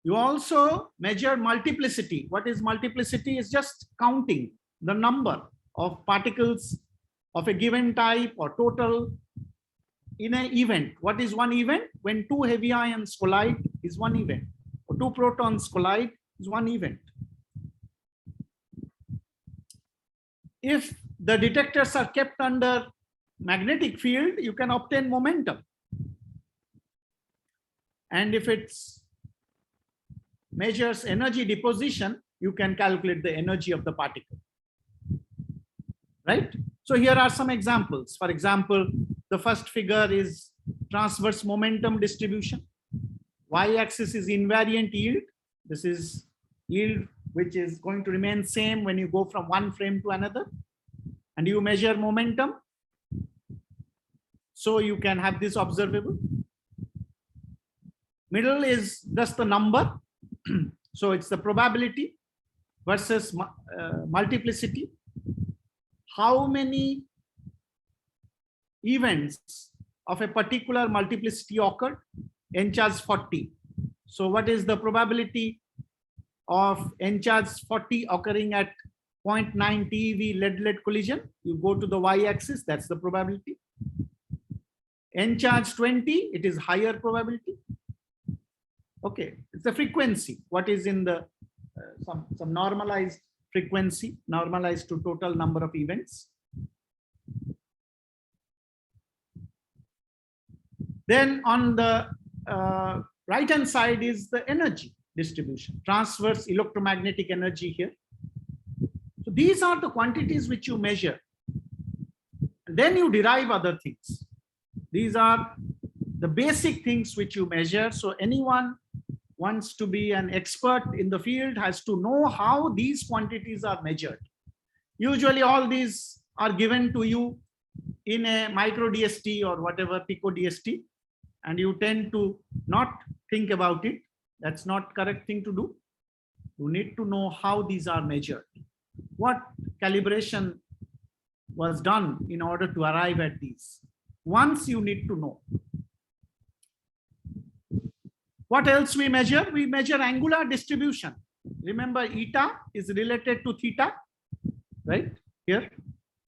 [SPEAKER 2] You also measure multiplicity. What is multiplicity? Is just counting the number of particles of a given type or total in an event. What is one event? When 2 heavy ions collide is one event, or 2 protons collide is one event. If the detectors are kept under magnetic field, you can obtain momentum. And if it measures energy deposition, you can calculate the energy of the particle. Right? So here are some examples. For example, the first figure is transverse momentum distribution. Y-axis is invariant yield. This is yield which is going to remain same when you go from one frame to another. And you measure momentum. So you can have this observable. Middle is just the number. So it's the probability versus multiplicity. How many events of a particular multiplicity occurred? N charge 40. So what is the probability of N charge 40 occurring at 0.9 TeV lead-lead collision? You go to the y-axis, that's the probability. N charge 20, it is higher probability. Okay, it's the frequency. What is in the some normalized frequency, normalized to total number of events. Then on the right hand side is the energy distribution, transverse electromagnetic energy here. So these are the quantities which you measure. And then you derive other things. These are the basic things which you measure. So anyone wants to be an expert in the field has to know how these quantities are measured. Usually all these are given to you in a micro DST or whatever pico DST, and you tend to not think about it. That's not correct thing to do. You need to know how these are measured. What calibration was done in order to arrive at these. Once you need to know. What else we measure? We measure angular distribution. Remember, eta is related to theta, right? Here,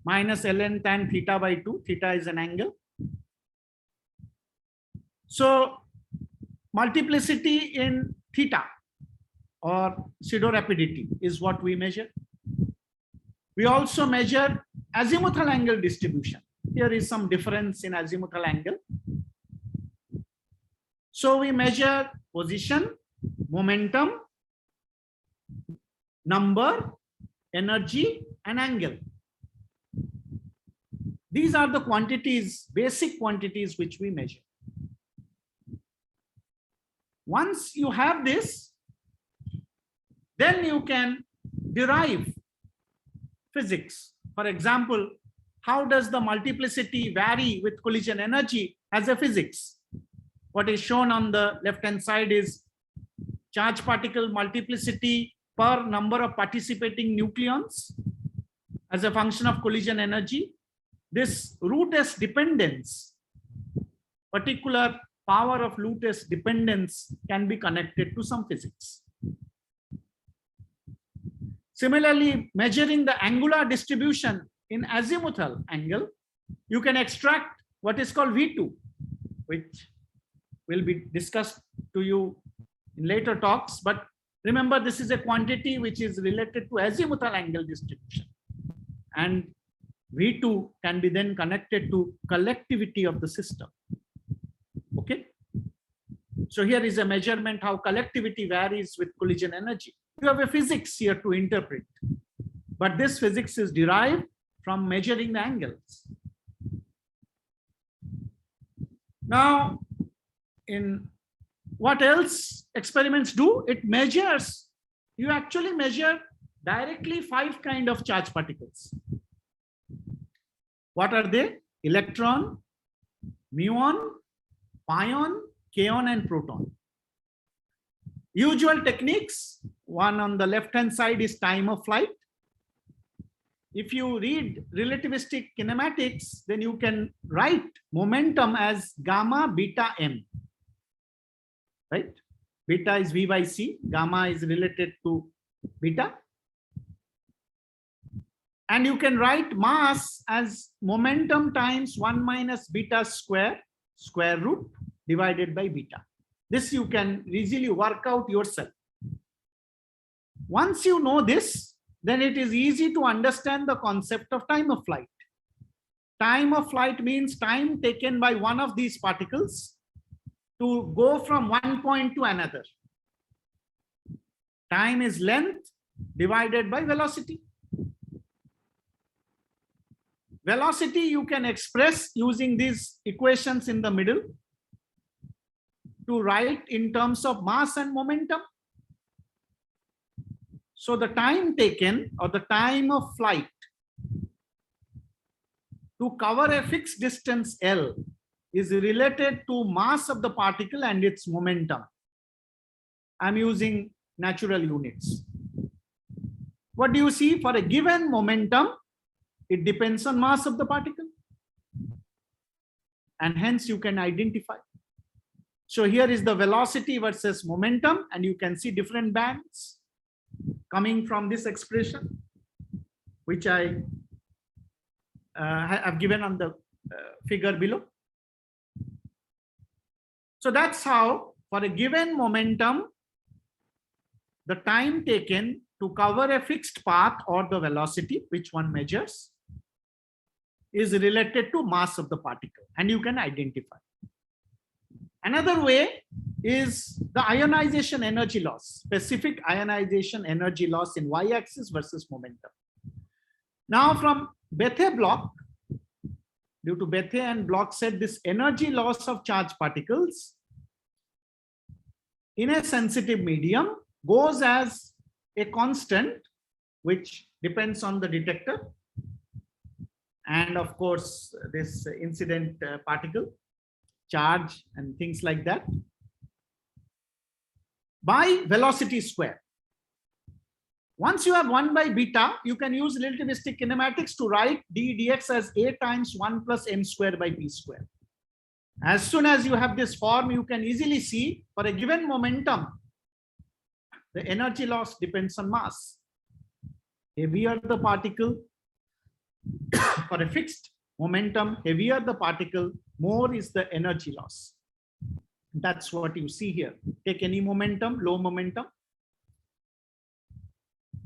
[SPEAKER 2] minus ln tan theta by 2. Theta is an angle. So, multiplicity in theta or pseudo-rapidity is what we measure. We also measure azimuthal angle distribution. Here is some difference in azimuthal angle. So we measure position, momentum, number, energy, and angle. These are the quantities, basic quantities which we measure. Once you have this, then you can derive physics. For example, how does the multiplicity vary with collision energy as a physics? What is shown on the left-hand side is charge particle multiplicity per number of participating nucleons as a function of collision energy. This root S dependence, particular power of root S dependence can be connected to some physics. Similarly, measuring the angular distribution in azimuthal angle, you can extract what is called V2, which will be discussed to you in later talks. But remember, this is a quantity which is related to azimuthal angle distribution. And V2 can be then connected to collectivity of the system. Okay. So here is a measurement how collectivity varies with collision energy. You have a physics here to interpret, but this physics is derived from measuring the angles. Now, in what else experiments do? It measures, you actually measure directly 5 kinds of charge particles. What are they? Electron, muon, pion, kaon, and proton. Usual techniques, one on the left-hand side is time of flight. If you read relativistic kinematics, then you can write momentum as gamma beta m. Right? Beta is V by C, gamma is related to beta. And you can write mass as momentum times 1 minus beta square root divided by beta. This you can easily work out yourself. Once you know this, then it is easy to understand the concept of time of flight. Time of flight means time taken by one of these particles to go from one point to another. Time is length divided by velocity. Velocity you can express using these equations in the middle to write in terms of mass and momentum. So the time taken or the time of flight to cover a fixed distance L is related to mass of the particle and its momentum. I'm using natural units. What do you see? For a given momentum, it depends on mass of the particle. And hence you can identify. So here is the velocity versus momentum, and you can see different bands coming from this expression, which I have given on the figure below. So that's how, for a given momentum, the time taken to cover a fixed path or the velocity, which one measures, is related to mass of the particle, and you can identify. Another way is the ionization energy loss, specific ionization energy loss in y-axis versus momentum. Now from Bethe block, due to Bethe and Bloch said this energy loss of charged particles in a sensitive medium goes as a constant, which depends on the detector. And of course, this incident particle, charge and things like that, by velocity square. Once you have 1 by beta, you can use relativistic kinematics to write d dx as a times 1 plus m square by p square. As soon as you have this form, you can easily see for a given momentum, the energy loss depends on mass. Heavier the particle, for a fixed momentum, heavier the particle, more is the energy loss. That's what you see here. Take any momentum, low momentum.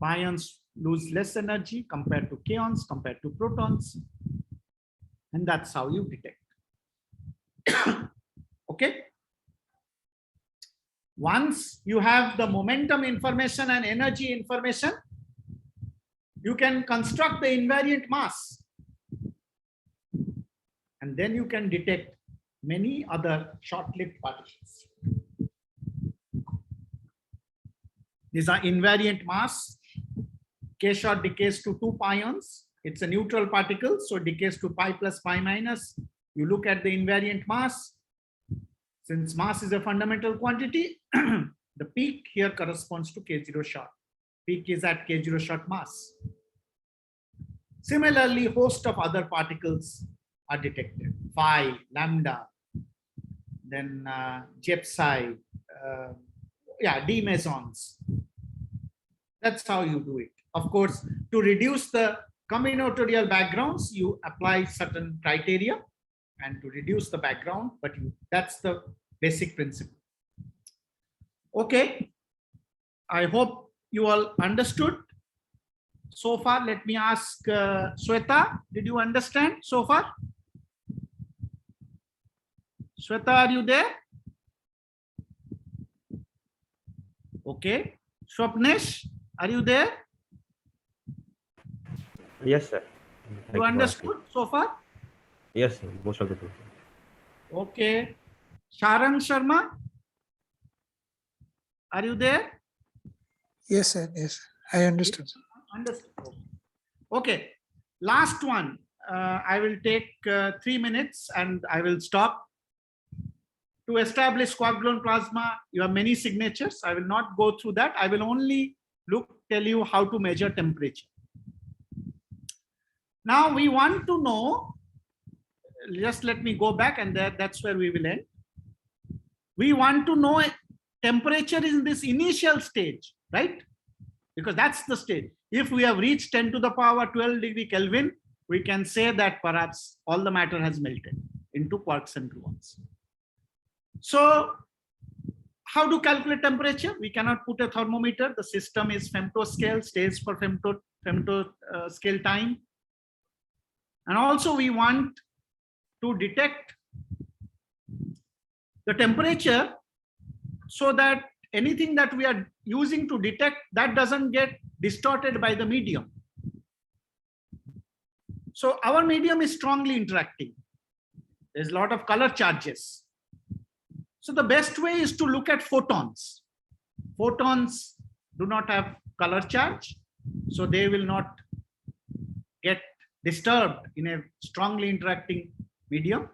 [SPEAKER 2] Baryons lose less energy compared to kaons, compared to protons. And that's how you detect. Okay. Once you have the momentum information and energy information, you can construct the invariant mass. And then you can detect many other short-lived particles. These are invariant mass. K short decays to 2 pions. It's a neutral particle, so it decays to pi plus pi minus. You look at the invariant mass. Since mass is a fundamental quantity, the peak here corresponds to K0 short. Peak is at K0 short mass. Similarly, host of other particles are detected. Phi, lambda, then Jepsi, D mesons. That's how you do it. Of course, to reduce the combinatorial backgrounds, you apply certain criteria and to reduce the background, but that's the basic principle. Okay, I hope you all understood. So far, let me ask Sweta, did you understand so far? Sweta, are you there? Okay. Swapnesh, are you there?
[SPEAKER 8] Yes, sir.
[SPEAKER 2] You understood so far?
[SPEAKER 8] Yes, sir. Most of the things.
[SPEAKER 2] Okay. Sharan Sharma, are you there?
[SPEAKER 9] Yes, sir. Yes, I understood.
[SPEAKER 2] Understood. Okay. Last one. I will take 3 minutes and I will stop. To establish quark-gluon plasma, you have many signatures. I will not go through that. I will only tell you how to measure temperature. Now we want to know, just let me go back and that's where we will end. We want to know temperature in this initial stage, right? Because that's the stage. If we have reached 10 to the power 12 degree Kelvin, we can say that perhaps all the matter has melted into quarks and gluons. So how to calculate temperature? We cannot put a thermometer. The system is femtoscale, stays for femtoscale time. And also we want to detect the temperature so that anything that we are using to detect that doesn't get distorted by the medium. So our medium is strongly interacting. There's a lot of color charges. So the best way is to look at photons. Photons do not have color charge, so they will not get disturbed in a strongly interacting medium.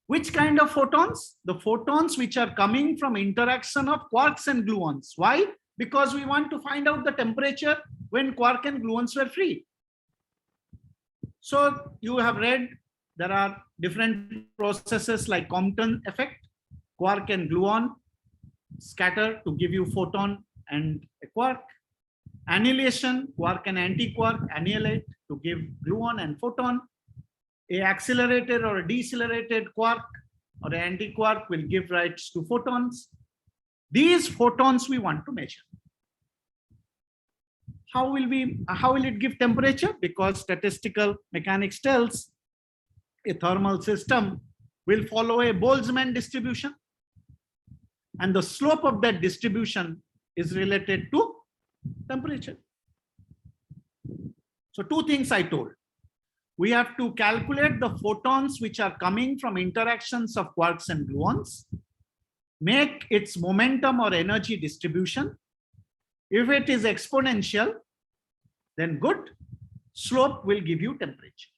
[SPEAKER 2] Which kind of photons? The photons which are coming from interaction of quarks and gluons. Why? Because we want to find out the temperature when quark and gluons were free. So you have read there are different processes like Compton effect. Quark and gluon scatter to give you photon and a quark. Annihilation, quark and antiquark annihilate to give gluon and photon. A accelerated or a decelerated quark or an antiquark will give rise to photons. These photons we want to measure. How will it give temperature? Because statistical mechanics tells a thermal system will follow a Boltzmann distribution. And the slope of that distribution is related to temperature. So two things I told. We have to calculate the photons which are coming from interactions of quarks and gluons. make its momentum or energy distribution. If it is exponential, then good. Slope will give you temperature.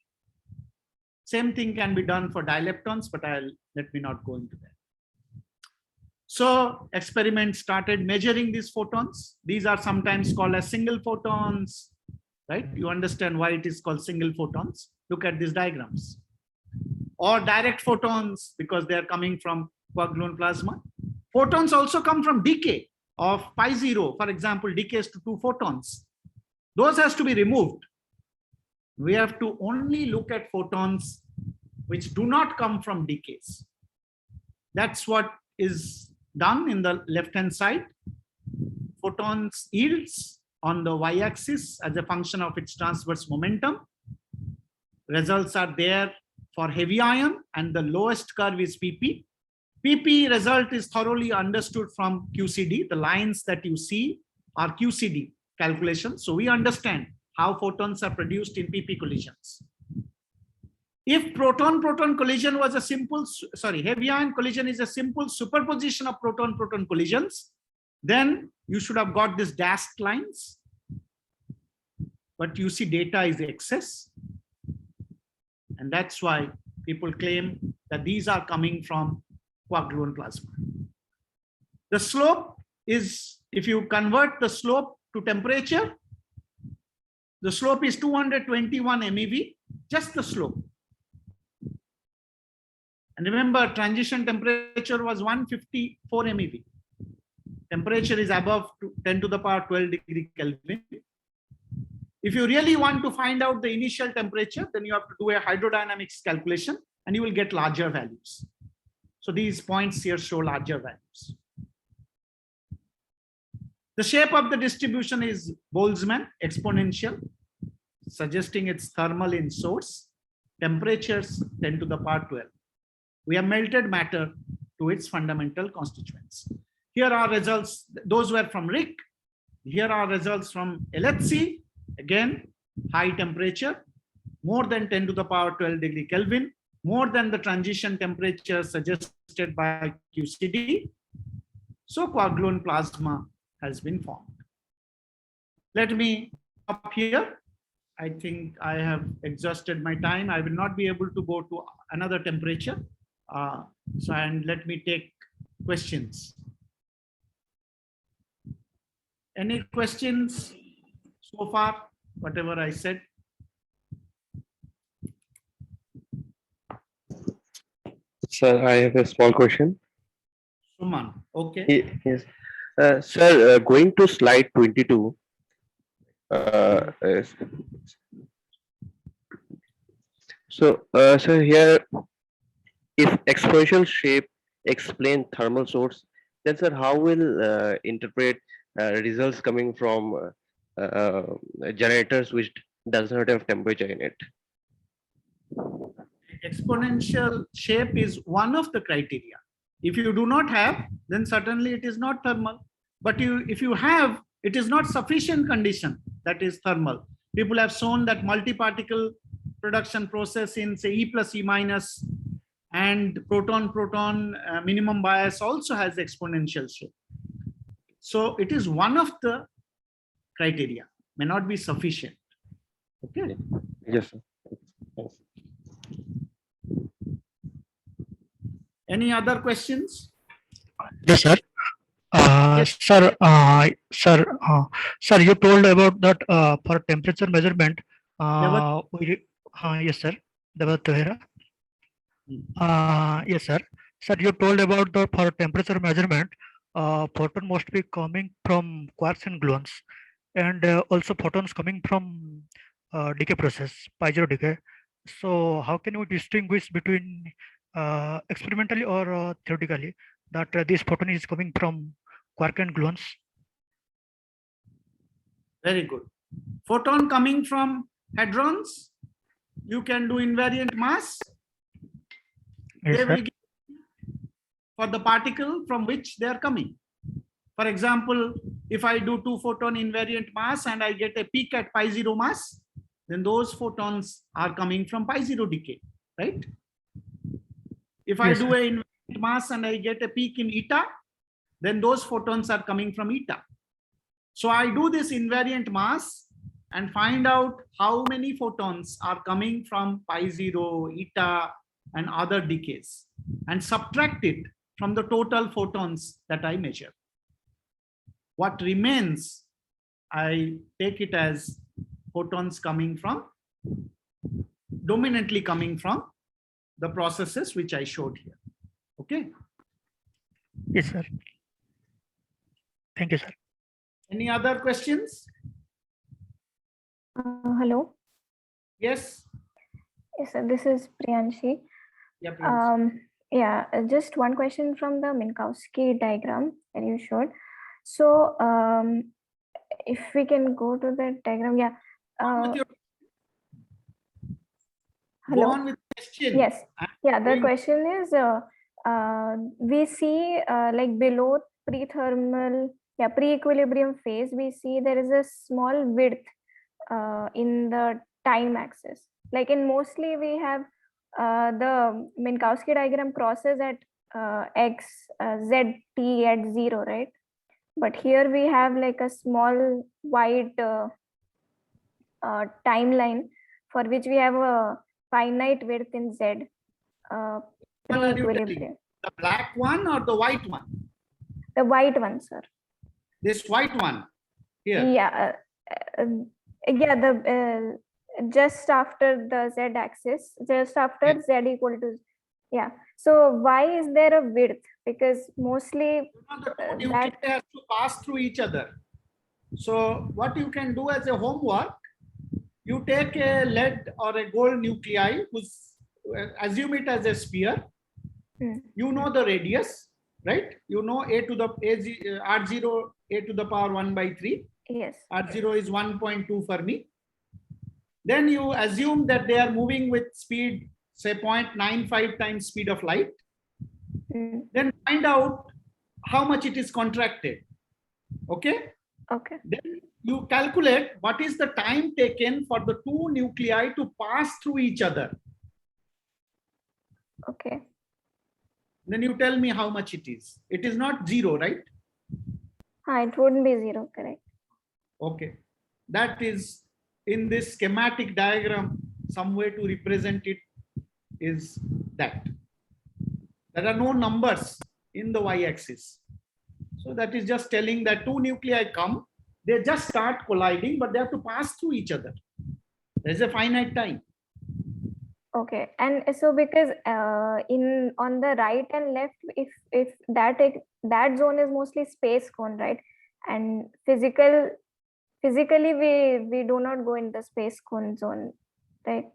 [SPEAKER 2] Same thing can be done for dileptons, but let me not go into that. So experiment started measuring these photons. These are sometimes called as single photons, right? You understand why it is called single photons. Look at these diagrams. Or direct photons, because they are coming from quark-gluon plasma. Photons also come from decay of pi zero, for example, decays to 2 photons. Those has to be removed. We have to only look at photons which do not come from decays. That's what is done in the left-hand side. Photons yields on the y-axis as a function of its transverse momentum. Results are there for heavy ion, and the lowest curve is PP. PP result is thoroughly understood from QCD. The lines that you see are QCD calculations. So we understand how photons are produced in PP collisions. If proton-proton collision was a simple, heavy ion collision is a simple superposition of proton-proton collisions, then you should have got these dashed lines. But you see data is excess. And that's why people claim that these are coming from quark-gluon plasma. The slope is, if you convert the slope to temperature, the slope is 221 MeV, just the slope. And remember, transition temperature was 154 MeV. Temperature is above 10 to the power 12 degree Kelvin. If you really want to find out the initial temperature, then you have to do a hydrodynamics calculation and you will get larger values. So these points here show larger values. The shape of the distribution is Boltzmann exponential, suggesting it's thermal in source. Temperatures 10 to the power 12. We have melted matter to its fundamental constituents. Here are results. Those were from Rick. Here are results from LHC. Again, high temperature, more than 10 to the power 12 degree Kelvin, more than the transition temperature suggested by QCD. So quark-gluon plasma has been formed. Let me stop here. I think I have exhausted my time. I will not be able to go to another temperature. And let me take questions. Any questions so far, whatever I said?
[SPEAKER 8] Sir, I have a small question.
[SPEAKER 2] Suman, okay.
[SPEAKER 8] Yes. Sir, going to slide 22. So here, if exponential shape explain thermal source, then sir, how will interpret results coming from generators which does not have temperature in it?
[SPEAKER 2] Exponential shape is one of the criteria. If you do not have, then certainly it is not thermal. But if you have, it is not sufficient condition that is thermal. People have shown that multi-particle production process in say E plus E minus and proton-proton minimum bias also has exponential shape. So it is one of the criteria, may not be sufficient. Okay.
[SPEAKER 8] Yes, sir. Thanks.
[SPEAKER 2] Any other questions?
[SPEAKER 9] Yes, sir.
[SPEAKER 2] Yes.
[SPEAKER 9] Sir, you told about that for temperature measurement. Yes, sir. Yes, sir. Sir, you told about the for temperature measurement, photon must be coming from quarks and gluons, and also photons coming from decay process, pi zero decay. So how can we distinguish between experimentally or theoretically that this photon is coming from quark and gluons?
[SPEAKER 2] Very good. Photon coming from hadrons, you can do invariant mass.
[SPEAKER 9] Yes,
[SPEAKER 2] They will
[SPEAKER 9] sir.
[SPEAKER 2] give for the particle from which they are coming. For example, if I do 2 photon invariant mass and I get a peak at pi zero mass, then those photons are coming from pi zero decay, right? If I
[SPEAKER 9] Yes,
[SPEAKER 2] do
[SPEAKER 9] sir.
[SPEAKER 2] a invariant invariant mass and I get a peak in eta, then those photons are coming from eta. So I do this invariant mass and find out how many photons are coming from pi 0, eta, and other decays, and subtract it from the total photons that I measure. What remains, I take it as photons coming from, dominantly coming from the processes which I showed here. Okay.
[SPEAKER 9] Yes, sir. Thank you, sir.
[SPEAKER 2] Any other questions?
[SPEAKER 10] Hello.
[SPEAKER 2] Yes.
[SPEAKER 10] Yes, sir. This is Priyanshi.
[SPEAKER 2] Yeah, please.
[SPEAKER 10] Yeah, just one question from the Minkowski diagram that you showed. So, if we can go to the diagram, yeah.
[SPEAKER 2] Go
[SPEAKER 10] Hello.
[SPEAKER 2] on with the question.
[SPEAKER 10] Yes. Yeah. The question is, we see like below pre-thermal, yeah, pre-equilibrium phase, we see there is a small width in the time axis. Like in mostly we have the Minkowski diagram crosses at x, z, t at 0, right? But here we have like a small wide timeline for which we have a finite width in z. Pre-equilibrium.
[SPEAKER 2] The black one or the white one?
[SPEAKER 10] The white one, sir.
[SPEAKER 2] This white one here.
[SPEAKER 10] Yeah. Yeah, the just after the z axis, just after z equal to, yeah. So why is there a width? Because mostly
[SPEAKER 2] The two nuclei have to pass through each other. So what you can do as a homework, you take a lead or a gold nuclei, whose assume it as a sphere. You know the radius, right? You know R0 a to the power 1 by 3.
[SPEAKER 10] Yes.
[SPEAKER 2] R0 is 1.2 for me. Then you assume that they are moving with speed, say 0.95 times speed of light. Then find out how much it is contracted. Okay?
[SPEAKER 10] Okay.
[SPEAKER 2] Then you calculate what is the time taken for the two nuclei to pass through each other.
[SPEAKER 10] Okay.
[SPEAKER 2] Then you tell me how much it is. It is not 0, right?
[SPEAKER 10] It wouldn't be 0, correct?
[SPEAKER 2] Okay. That is in this schematic diagram, some way to represent it is that. There are no numbers in the y-axis. So that is just telling that two nuclei come, they just start colliding, but they have to pass through each other. There's a finite time.
[SPEAKER 10] Okay. And so because on the right and left, if that zone is mostly space cone, right? And physically we do not go in the space cone zone, right?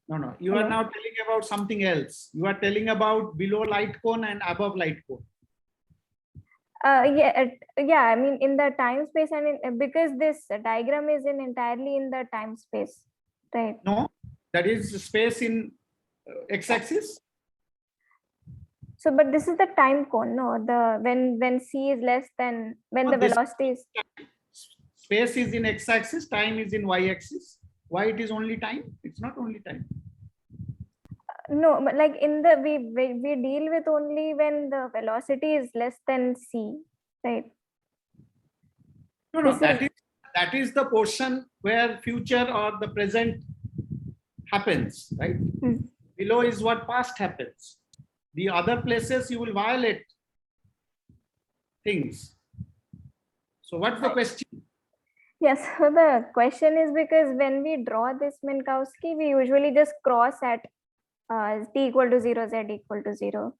[SPEAKER 2] No. You are now telling about something else. You are telling about below light cone and above light cone.
[SPEAKER 10] Yeah. I mean, in the time space, and because this diagram is entirely in the time space, right?
[SPEAKER 2] No, that is space in x-axis.
[SPEAKER 10] So, but this is the time cone, no? The when c is less than when the velocity is.
[SPEAKER 2] Space is in x-axis, time is in y-axis. Why it is only time? It's not only time.
[SPEAKER 10] No, but like in the we deal with only when the velocity is less than c, right?
[SPEAKER 2] No, that is the portion where future or the present happens, right? Below is what past happens. The other places you will violate things. So what's the question?
[SPEAKER 10] Yes, so the question is because when we draw this Minkowski, we usually just cross at t equal to 0, z equal to 0,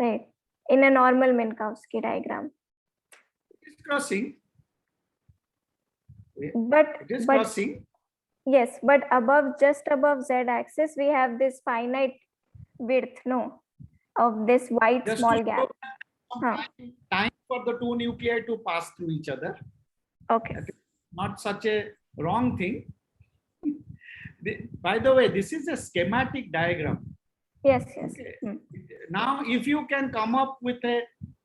[SPEAKER 10] right? In a normal Minkowski diagram.
[SPEAKER 2] It is crossing.
[SPEAKER 10] But
[SPEAKER 2] it is crossing.
[SPEAKER 10] Yes, but just above z axis, we have this finite width, no, of this white
[SPEAKER 2] Just
[SPEAKER 10] small gap.
[SPEAKER 2] Time for the two nuclei to pass through each other.
[SPEAKER 10] Okay.
[SPEAKER 2] Not such a wrong thing. By the way, this is a schematic diagram.
[SPEAKER 10] Yes.
[SPEAKER 2] Okay. Now, if you can come up with a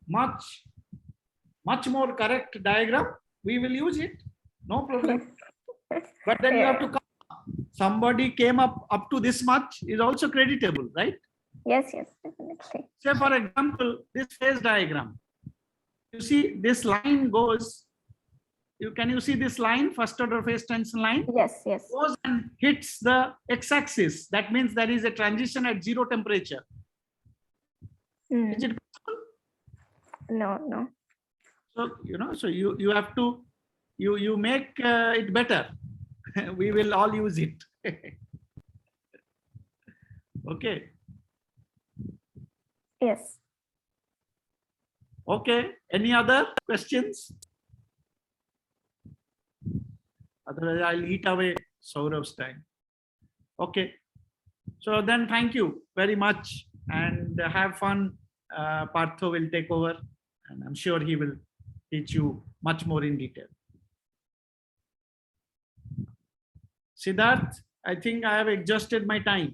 [SPEAKER 2] much more correct diagram, we will use it. No problem. But then you have to come up. somebody came up to this much is also creditable, right?
[SPEAKER 10] Yes, yes, definitely.
[SPEAKER 2] Say for example, this phase diagram. You see this line goes, can you see this line, first order phase tension line?
[SPEAKER 10] Yes, yes.
[SPEAKER 2] Goes and hits the x-axis. That means there is a transition at 0 temperature.
[SPEAKER 10] Hmm.
[SPEAKER 2] Is it possible?
[SPEAKER 10] No, no.
[SPEAKER 2] So, so you have to, you make it better. We will all use it. Okay.
[SPEAKER 10] Yes.
[SPEAKER 2] Okay. Any other questions? Otherwise, I'll eat away Saurav's time. Okay. So then thank you very much and have fun. Partho will take over and I'm sure he will teach you much more in detail. Siddharth, I think I have exhausted my time.